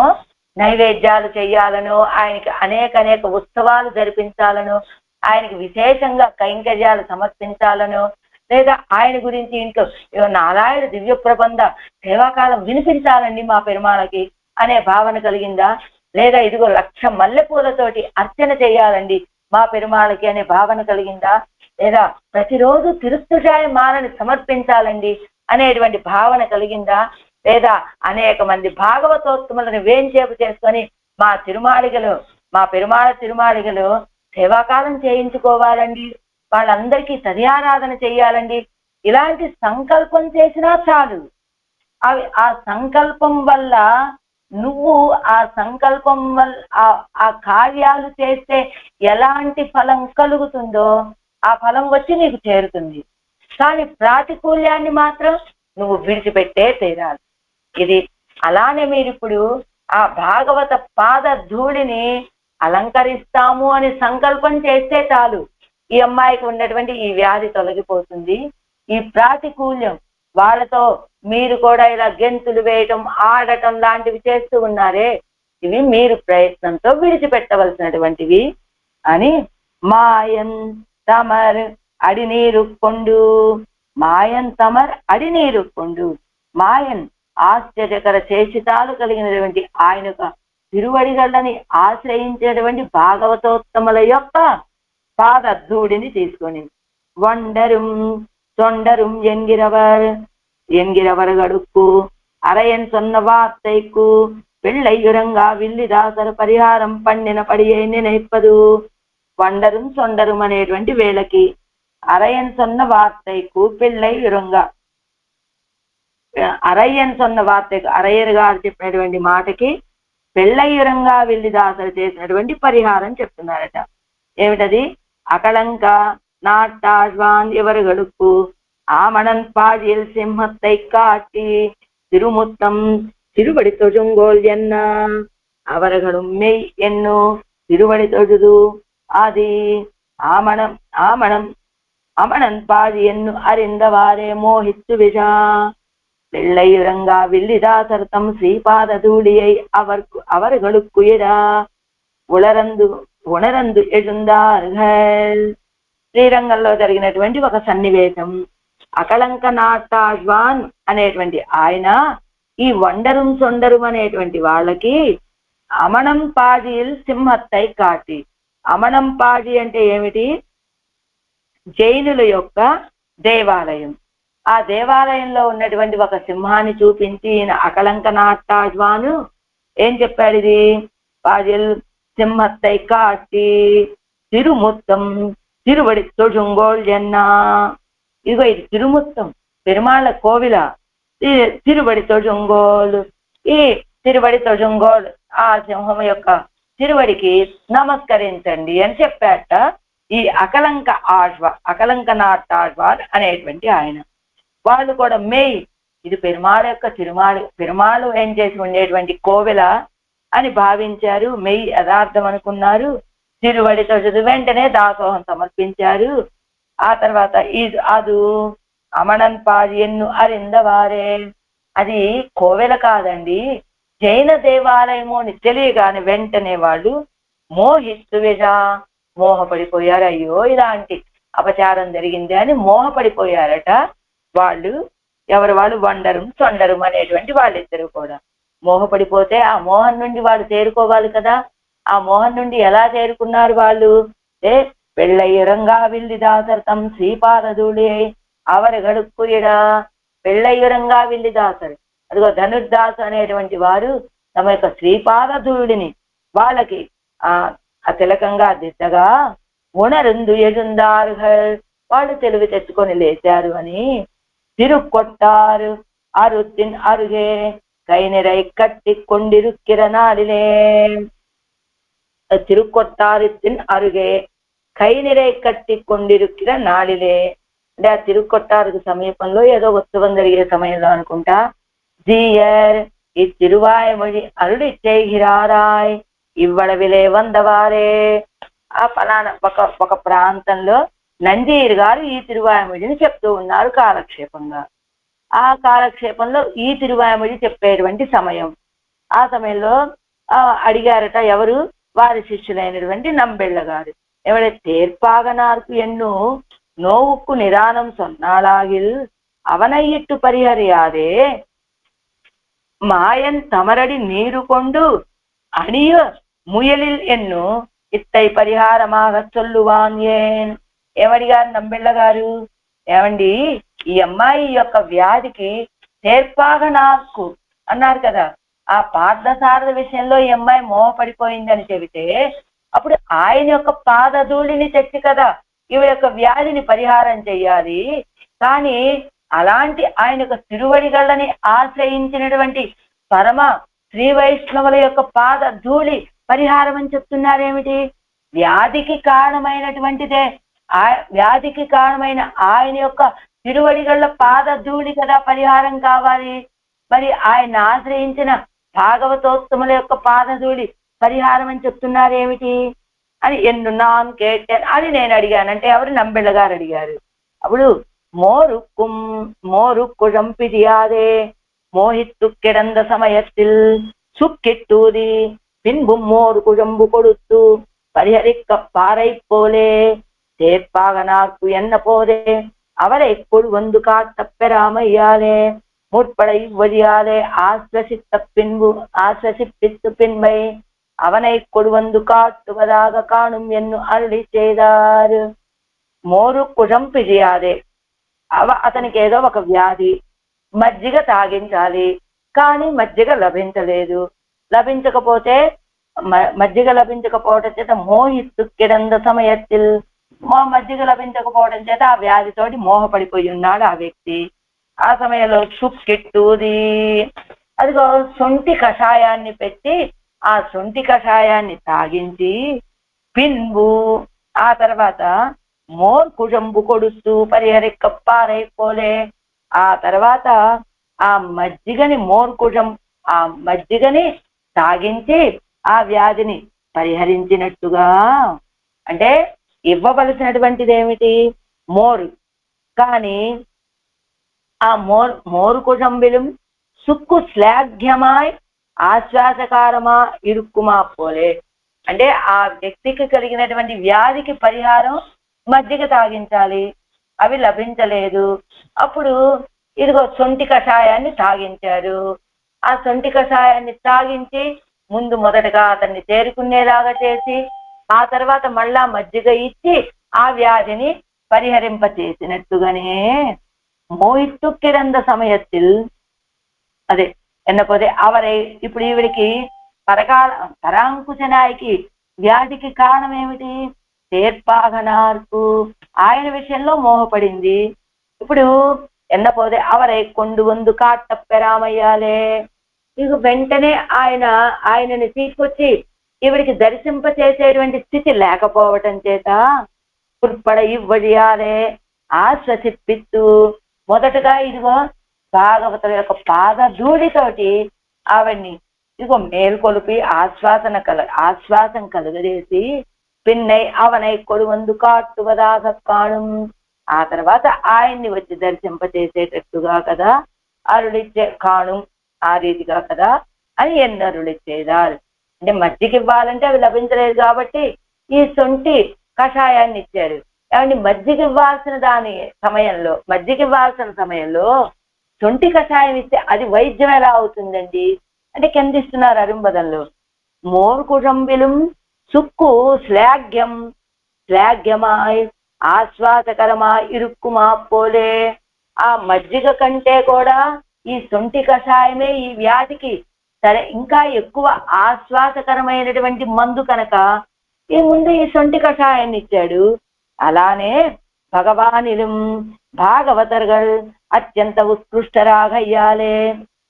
నైవేద్యాలు చెయ్యాలనో, ఆయనకి అనేక ఉత్సవాలు జరిపించాలనో, ఆయనకి విశేషంగా కైంకర్యాలు సమర్పించాలనో, లేదా ఆయన గురించి ఇంట్లో నారాయణ దివ్య ప్రబంధ సేవాకాలం వినిపించాలండి మా పెరుమాళకి అనే భావన కలిగిందా? లేదా ఇదిగో 1,00,000 మల్లెపూలతోటి అర్చన చేయాలండి మా పెరుమాళకి అనే భావన కలిగిందా? లేదా ప్రతిరోజు తిరుస్తుజాయ మాలని సమర్పించాలండి అనేటువంటి భావన కలిగిందా? లేదా అనేక మంది భాగవతోత్తములను వేంచేపు చేసుకొని మా పెరుమాళ తిరుమాళిగలు సేవాకాలం చేయించుకోవాలండి, వాళ్ళందరికీ తదియారాధన చేయాలండి, ఇలాంటి సంకల్పం చేసినా చాలు. ఆ సంకల్పం వల్ల నువ్వు ఆ కార్యాలు చేస్తే ఎలాంటి ఫలం కలుగుతుందో ఆ ఫలం వచ్చి నీకు చేరుతుంది. కానీ ప్రాతికూల్యాన్ని మాత్రం నువ్వు విడిచిపెట్టే తీరాలి. ఇది అలానే మీరు ఇప్పుడు ఆ భాగవత పాద ధూళిని అలంకరిస్తాము అని సంకల్పం చేస్తే చాలు, ఈ అమ్మాయికి ఉన్నటువంటి ఈ వ్యాధి తొలగిపోతుంది. ఈ ప్రాతికూల్యం వాళ్ళతో మీరు కూడా ఇలా గెంతులు వేయటం, ఆడటం లాంటివి చేస్తూ ఉన్నారే, ఇవి మీరు ప్రయత్నంతో విడిచిపెట్టవలసినటువంటివి అని మాయన్ తమర్ అడినీరు కొండు. మాయన్ తమర్ అడినీరు కొండు. మాయన్ ఆశ్చర్యకర చేసితాలు కలిగినటువంటి ఆయన యొక్క తిరువడిగళ్ళని ఆశ్రయించేటువంటి భాగవతోత్తముల యొక్క పాదధూడిని తీసుకొని వండரும் தொண்டரும் என்கிறவர்களுக்கு அரையன் சொன்ன வார்த்தைக்கு வெள்ளையுரங்கா విల్లిదాసర పరిహారం పండిన పడియే నిனைப்பது వండரும் సొండரும் అనేటువంటి వేళకి అరయన్ సొన్న వార్తకు పిళ్ళైయురంగా అరయ్యన్ సొన్న వార్తకు అరయ్యర్ గారు చెప్పినటువంటి మాటకి పెళ్ళయ్యురంగా విల్లిదాసరు చేసినటువంటి పరిహారం చెప్తున్నారట. ఏమిటది? అకళంక நாட்டாழ்வான் இவர்களுக்கு ஆமணன் பாடியில் சிம்மத்தை காட்டி திருமுத்தம் திருவடி தொழுங்கோல் என்ன அவர்களும் மெய் என்னு திருவடி தொழுது ஆதி ஆமணம் ஆமணம் அமணன் பாடி என்னு அறிந்தவாறே மோகித்து விழா வெள்ளையுரங்கா வில்லிதாசர்த்தம் ஸ்ரீபாத தூளியை அவர்களுக்குயிரா ఉణరందు எழுந்தார்கள். శ్రీరంగంలో జరిగినటువంటి ఒక సన్నివేశం. అకళంక నాటాజ్వాన్ అనేటువంటి ఆయన ఈ వండరం సొండరం అనేటువంటి వాళ్ళకి అమణం పాడిల్ సింహత్తై కాటి. అమణం పాడి అంటే ఏమిటి? జైనుల యొక్క దేవాలయం. ఆ దేవాలయంలో ఉన్నటువంటి ఒక సింహాన్ని చూపించి ఈయన అకళంక నాటాజ్వాను ఏం చెప్పాడు? ఇది పాడిల్ సింహత్తై కాటి తిరుముత్తం తిరువడి తొழுங்கோல் என்ன. ఇదిగో ఇది తిరుముత్తం పెరుమాళ్ళ కోవిల. తిరువడి తొழுங்கோல், ఈ తిరువడి తొழுங்கோல் ఆ సింహం యొక్క తిరువడికి నమస్కరించండి అని చెప్పాట ఈ అకళంక నాటాழ்వార్ అనేటువంటి ఆయన. వాళ్ళు కూడా మెయ్, ఇది పెరుమాళ యొక్క పెరుమాళు ఏం చేసి ఉండేటువంటి కోవిల అని భావించారు. మెయ్ యథార్థం అనుకున్నారు. తిరువడి తొழுது వెంటనే దాసోహం సమర్పించారు. ఆ తర్వాత అది అమణన్ పాడి ఎన్ను అరిందవారే, అది కోవెల కాదండి, జైన దేవాలయము అని తెలియగానే వెంటనే వాళ్ళు మోహిస్తువిగా మోహపడిపోయారు. అయ్యో ఇలాంటి అపచారం జరిగింది అని మోహపడిపోయారట వాళ్ళు. వాళ్ళు వండరం సొండరం అనేటువంటి వాళ్ళిద్దరూ కూడా మోహపడిపోతే ఆ మోహం నుండి వాళ్ళు తేరుకోవాలి కదా. ఆ మోహం నుండి ఎలా చేరుకున్నారు వాళ్ళు? వెళ్లయ్యురంగా విల్లిదాసర్ శ్రీపాదధూళి అవరగడుక్కుయడా. వెళ్లయ్యురంగా విల్లిదాసరు, అదిగో ధనుర్దాసు అనేటువంటి వారు తమ యొక్క శ్రీపాదధూళిని వాళ్ళకి ఆ తిలకంగా దిద్దగా ఉణరందు ఎజుందారుగల్, వాళ్ళు తెలివి తెచ్చుకొని లేచారు అని తిరుక్కొట్టారు. అరుత్తిన్ అరుగే కైనిరై కట్టి కొండిరుక్కిర నాడిలే. తిరుక్కొట్టారుత్తిన్ అరుగే కైనిరై కట్టి కొండిరుక్కిర నాడిలే అంటే ఆ తిరుక్కొట్టారుకు సమీపంలో ఏదో ఉత్సవం జరిగే సమయంలో అనుకుంటా. జీయర్ ఈ తిరువాయమొഴി అరుడి చేహిరారాయ్ ఇవ్వడవిలే వందవారే. ఆ ఫలానా ఒక ప్రాంతంలో నంజీర్ గారు ఈ తిరువాయమొഴിని చెప్తూ ఉన్నారు కాలక్షేపంగా. ఆ కాలక్షేపంలో ఈ తిరువాయమొഴి చెప్పేటువంటి సమయం. ఆ సమయంలో అడిగారట ఎవరు? వారి శిష్యులైనటువంటి నంబెళ్ళ గారు. ఎవడే தேர்ப்பாகனார்க்கு ఎన్ను நோவுக்கு நிதானம் சொன்னாளாகில் அவனையிட்டு பரிஹரியாதே மாயன் தமரடி நீரு கொண்டு அணிய முயலில் ఎన్ను ఇత్తై పరిహారమాగ చొల్లువాన్ ఏన్. ఏమడిగారు నంబెళ్ళ గారు? ఏమండి ఈ అమ్మాయి యొక్క వ్యాధికి தேர்ப்பாகனார்కు అన్నారు కదా. ఆ పార్థసారథ విషయంలో ఈ అమ్మాయి మోహపడిపోయిందని చెబితే అప్పుడు ఆయన యొక్క పాదధూళిని తెచ్చి కదా ఈవిడ యొక్క వ్యాధిని పరిహారం చెయ్యాలి. కానీ అలాంటి ఆయన యొక్క తిరువడిగళ్ళని ఆశ్రయించినటువంటి పరమ శ్రీ వైష్ణవుల యొక్క పాదధూళి పరిహారం అని చెప్తున్నారేమిటి? వ్యాధికి కారణమైనటువంటిదే, వ్యాధికి కారణమైన ఆయన యొక్క తిరువడిగళ్ళ పాదధూళి కదా పరిహారం కావాలి. మరి ఆయన ఆశ్రయించిన భాగవతోత్తముల యొక్క పాదధూళి పరిహారం అని చెప్తున్నారేమిటి అని ఎన్నున్నాం కేట్టాను అని నేను అడిగాను. అంటే ఎవరు? నంబెళ్ళ గారు అడిగారు. అప్పుడు మోరుక్కు జంపిదియాదే మోహిత్తు కిడంద సమయத்தில் சுக்கிட்டூதி பின்பும் மோருக்கு ஜம்பு கொடுத்து பரிஹரிக்க பாறை போலே தேர்ப்பாகனாக்கு என்ன போதே அவரை கொள் வந்து காட்டப்பெறாமையாலே முற்படை ஒழியாதே ஆஸ்வசிப்பித்து பின்பை அவனை கொடுவந்து காட்டுவதாக காணும் ఎన్ను అరుడి చేదారు. మోరు కుజం పిజియాదే, అతనికి ఏదో ఒక వ్యాధి, మజ్జిగ తాగించాలి, కానీ మజ్జిగ లభించలేదు. మజ్జిగ లభించకపోవడం చేత మోహిత్తు కిడంద సమయத்தில், మజ్జిగ లభించకపోవడం చేత ఆ వ్యాధితోటి మోహపడిపోయి ఉన్నాడు ఆ వ్యక్తి. ఆ సమయంలో సుక్కిట్టూది, అదిగో సొంటి కషాయాన్ని పెట్టి ఆ సొంటి కషాయాన్ని తాగించి పిన్బు ఆ తర్వాత మోర్ కుజంబు కొడుస్తూ పరిహరిక్కప్పారైపోలే, ఆ తర్వాత ఆ మజ్జిగని ఆ మజ్జిగని తాగించి ఆ వ్యాధిని పరిహరించినట్టుగా. అంటే ఇవ్వవలసినటువంటిది ఏమిటి? మోరు. కానీ ఆ మోరు కుజంబిలం సుక్కు శ్లాఘ్యమాయ్ ఆశ్వాసకారమా ఇరుక్కుమా పోలే. అంటే ఆ వ్యక్తికి కలిగినటువంటి వ్యాధికి పరిహారం మజ్జిగ తాగించాలి, అవి లభించలేదు. అప్పుడు ఇదిగో సొంటి కషాయాన్ని తాగించారు. ఆ సొంటి కషాయాన్ని తాగించి మొదటగా అతన్ని తేరుకునేలాగా చేసి ఆ తర్వాత మళ్ళా మజ్జిగ ఇచ్చి ఆ వ్యాధిని పరిహరింప చేసినట్టుగానే మోయిత్తు కిడంద సమయத்தில் అదే ఎన్నపోతే అవరై. ఇప్పుడు ఈవిడికి పరాంకుశనాయికి వ్యాధికి కారణం ఏమిటి? చేర్పాగనార్కు, ఆయన విషయంలో మోహపడింది. ఇప్పుడు ఎన్నపోతే అవరై కొండు వందు కాట్టప్పెరామయ్యాలే, ఇక వెంటనే ఆయనని తీసుకొచ్చి ఈవిడికి దర్శింప చేసేటువంటి స్థితి లేకపోవటం చేత పుర్పడ ఇవ్వడియాలే ఆశ్వసిప్పిత్తు, మొదటగా ఇదిగో భాగవతుల యొక్క పాదధూళితోటి ఆవిడ్ని ఇదిగో మేల్కొలిపి ఆశ్వాసం కలుగజేసి పిన్నై అవనై కొడువందు కాట్టువదాగ కాణం, ఆ తర్వాత ఆయన్ని వచ్చి దర్శింపచేసేటట్టుగా కదా అరుడిచ్చే కాణం, ఆ రీతిగా కదా అని ఎన్ని అరుడిచ్చేదారు. అంటే మజ్జిగ ఇవ్వాలంటే అవి లభించలేదు కాబట్టి ఈ సొంటి కషాయాన్ని ఇచ్చారు. ఏమంటే మజ్జిగ ఇవ్వాల్సిన సమయంలో సొంటి కషాయం ఇస్తే అది వైద్యం ఎలా అవుతుందండి అంటే కిందిస్తున్నారు అరుంబదంలో. మోర్ కుజంబిలం సుక్కు శ్లాఘ్యమాయ్ ఆశ్వాసకరమా ఇరుక్కుమా పోలే. ఆ మజ్జిగ కంటే కూడా ఈ సొంటి కషాయమే ఈ వ్యాధికి సరే ఇంకా ఎక్కువ ఆశ్వాసకరమైనటువంటి మందు కనుక ఈ ముందు ఈ సొంటి కషాయాన్ని ఇచ్చాడు. అలానే భగవానిలం భాగవతర్గల్ అత్యంత ఉత్కృష్టరాగ అయ్యాలే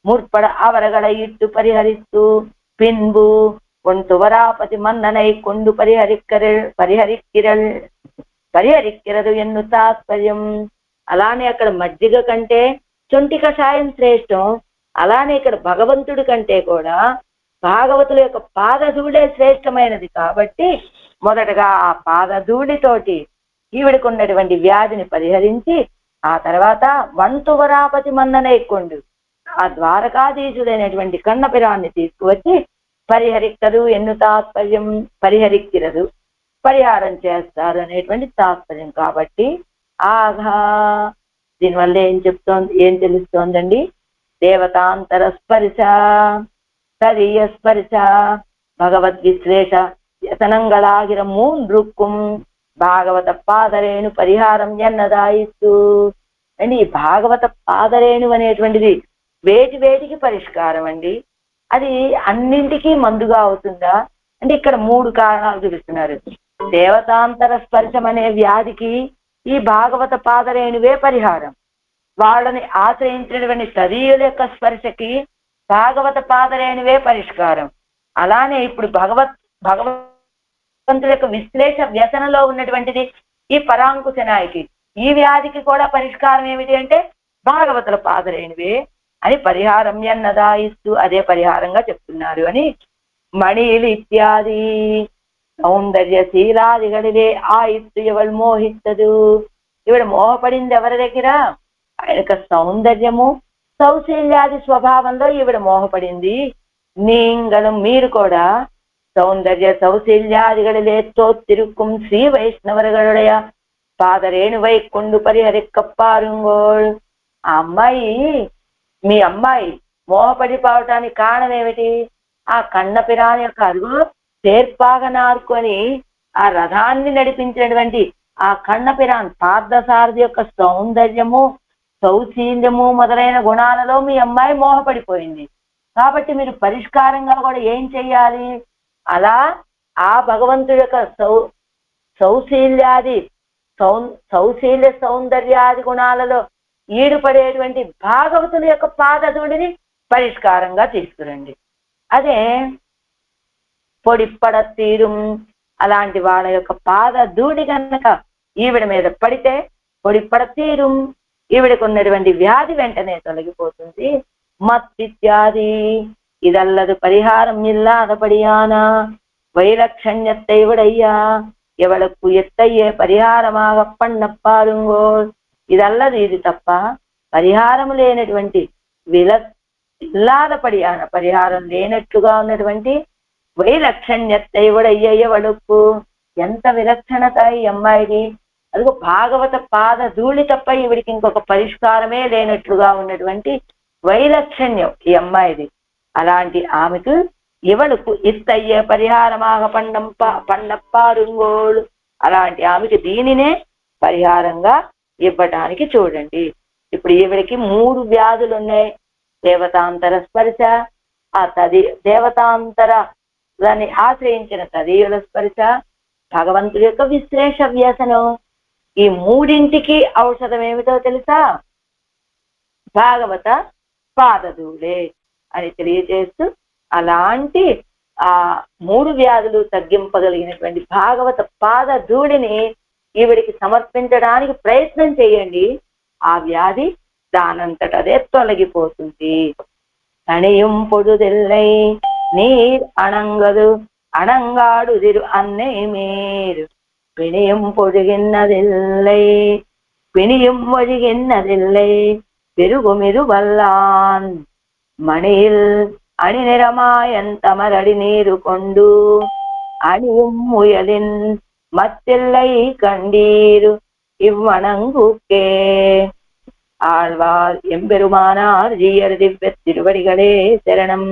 ముற்பడ అవరగడ ఇట్టు పరిహరిస్తూ పిన్బు ఒంటువరాపతి మన్ననై కొండు పరిహరిక్కిరదు ఎన్ను తాత్పర్యం. అలానే అక్కడ మజ్జిగ కంటే సొంటి కషాయం శ్రేష్టం. అలానే ఇక్కడ భగవంతుడి కంటే కూడా భాగవతుల యొక్క పాదధూళే శ్రేష్టమైనది కాబట్టి మొదటగా ఆ పాదధూళితోటి ఈవిడికి ఉన్నటువంటి వ్యాధిని పరిహరించి ఆ తర్వాత వంతువరాపతి మన్ననై కొండు ఆ ద్వారకాధీశుడైనటువంటి కన్నపిరాన్ని తీసుకువచ్చి పరిహరిక్కరు ఎన్ను తాత్పర్యం, పరిహారం చేస్తారు అనేటువంటి తాత్పర్యం. కాబట్టి ఆఘా దీనివల్ల ఏం తెలుస్తోందండి? దేవతాంతర స్పర్శ, తదీయ స్పర్శ, భగవద్విశ్లేష యతనంగళాగిర మూండ్రుక్కుం భాగవత పాదరేణు పరిహారం ఎన్నదాయిస్తూ. అండి ఈ భాగవత పాదరేణు అనేటువంటిది వేటికి పరిష్కారం అండి? అది అన్నింటికీ మందుగా అవుతుందా అంటే ఇక్కడ 3 కారణాలు చూపిస్తున్నారు. దేవతాంతర స్పర్శం అనే వ్యాధికి ఈ భాగవత పాదరేణువే పరిహారం. వాళ్ళని ఆశ్రయించినటువంటి తదీయుల యొక్క స్పర్శకి భాగవత పాదరేణువే పరిష్కారం. అలానే ఇప్పుడు భగవంతుల యొక్క విశ్లేష వ్యసనలో ఉన్నటువంటిది ఈ పరాంకుశనాయికి, ఈ వ్యాధికి కూడా పరిష్కారం ఏమిటి అంటే భాగవతుల పాదరేణువే అని పరిహారం ఎన్నదాయిస్తూ అదే పరిహారంగా చెప్తున్నారు అని. మణిలు ఇత్యాది సౌందర్యశీలాదిగడిలే ఆయిత్తు ఎవరు మోహిత్తదు. ఇవిడ మోహపడింది ఎవరి దగ్గర? ఆయన యొక్క సౌందర్యము సౌశీల్యాది స్వభావంలో ఈవిడ మోహపడింది. నీంగళం మీరు కూడా సౌందర్య సౌశీల్యాదిగడిలే తోత్తిరుక్కుం శ్రీ వైష్ణవరగడుడయ పాదరేణువై కొండు పరిహరిక్కప్పారుంగోళ్. ఆ అమ్మాయి మీ అమ్మాయి మోహపడిపోవటానికి కారణం ఏమిటి? ఆ కన్నపిరాని యొక్క అరుగు తేర్పాగా నారుకొని ఆ రథాన్ని నడిపించినటువంటి ఆ కన్నపిరాన్ పార్థసారథి యొక్క సౌందర్యము, సౌశీల్యము మొదలైన గుణాలలో మీ అమ్మాయి మోహపడిపోయింది. కాబట్టి మీరు పరిష్కారంగా కూడా ఏం చెయ్యాలి? అలా ఆ భగవంతుడి యొక్క సౌశీల్యాది సౌశీల్య సౌందర్యాది గుణాలలో ఈడుపడేటువంటి భాగవతుల యొక్క పాదధూళిని పరిష్కారంగా తీసుకురండి. అదే పొడిపడ తీరుం, అలాంటి వాళ్ళ యొక్క పాదధూళి కనుక ఈవిడ మీద పడితే పొడిపడ తీరుం, ఈవిడకు ఉన్నటువంటి వ్యాధి వెంటనే తొలగిపోతుంది. మత్తిత్యాది ఇదల్లదు పరిహారం ఇల్లాదపడియానా వైలక్షణ్యத்தை விடையா எவளுக்கு எத்தையே పరిహారமாக పన్నప్పారుంగో. ఇదల్లది, ఇది తప్ప పరిహారం లేనటువంటి ఇల్లాదపడియాన పరిహారం లేనట్లుగా ఉన్నటువంటి వైలక్షణ్యத்தை விடையா ఎవளுకు, ఎంత విలక్షణత ఈ అమ్మాయిది. అదిగో భాగవత పాద ధూళి తప్ప ఈవిడికి ఇంకొక పరిష్కారమే లేనట్లుగా ఉన్నటువంటి వైలక్షణ్యం ఈ అమ్మాయిది. అలాంటి ఆమెకు ఇవளுకు ఇత్తయ్యే పరిహారమాగ పన్నప్పారుంగోడు, అలాంటి ఆమెకి దీనినే పరిహారంగా ఇవ్వటానికి చూడండి. ఇప్పుడు ఈవిడికి 3 వ్యాధులు ఉన్నాయి. దేవతాంతర స్పర్శ, ఆ దేవతాంతర దాన్ని ఆశ్రయించిన తదీయుల స్పర్శ, భగవంతుడి యొక్క విశ్లేష వ్యసనం. ఈ 3ంటికి ఔషధం ఏమిటో తెలుసా? భాగవత పాదధూళే అని తెలియజేస్తూ, అలాంటి ఆ 3 వ్యాధులు తగ్గింపగలిగినటువంటి భాగవత పాదధూళిని ఈవిడికి సమర్పించడానికి ప్రయత్నం చేయండి. ఆ వ్యాధి దానంతటదే తొలగిపోతుంది. అణియం పొడుదిల్లై నీర్ అణంగదు అణంగాడుదిరు అన్నే మీరు పిణియం పొడిగిన్నదిల్లై పిణియం ఒழிగిన్నదిల్లై பெருகுமிரு வல்லான் மணியில் அணி நிறமாயன் தமரடி நீரு கொண்டு அணியும் முயலின் மத்தில்லை கண்டீரு இவ்வணங்குக்கே. ஆழ்வார் எம்பெருமானார் ஜீயர் திவ்ய திருவடிகளே சரணம்.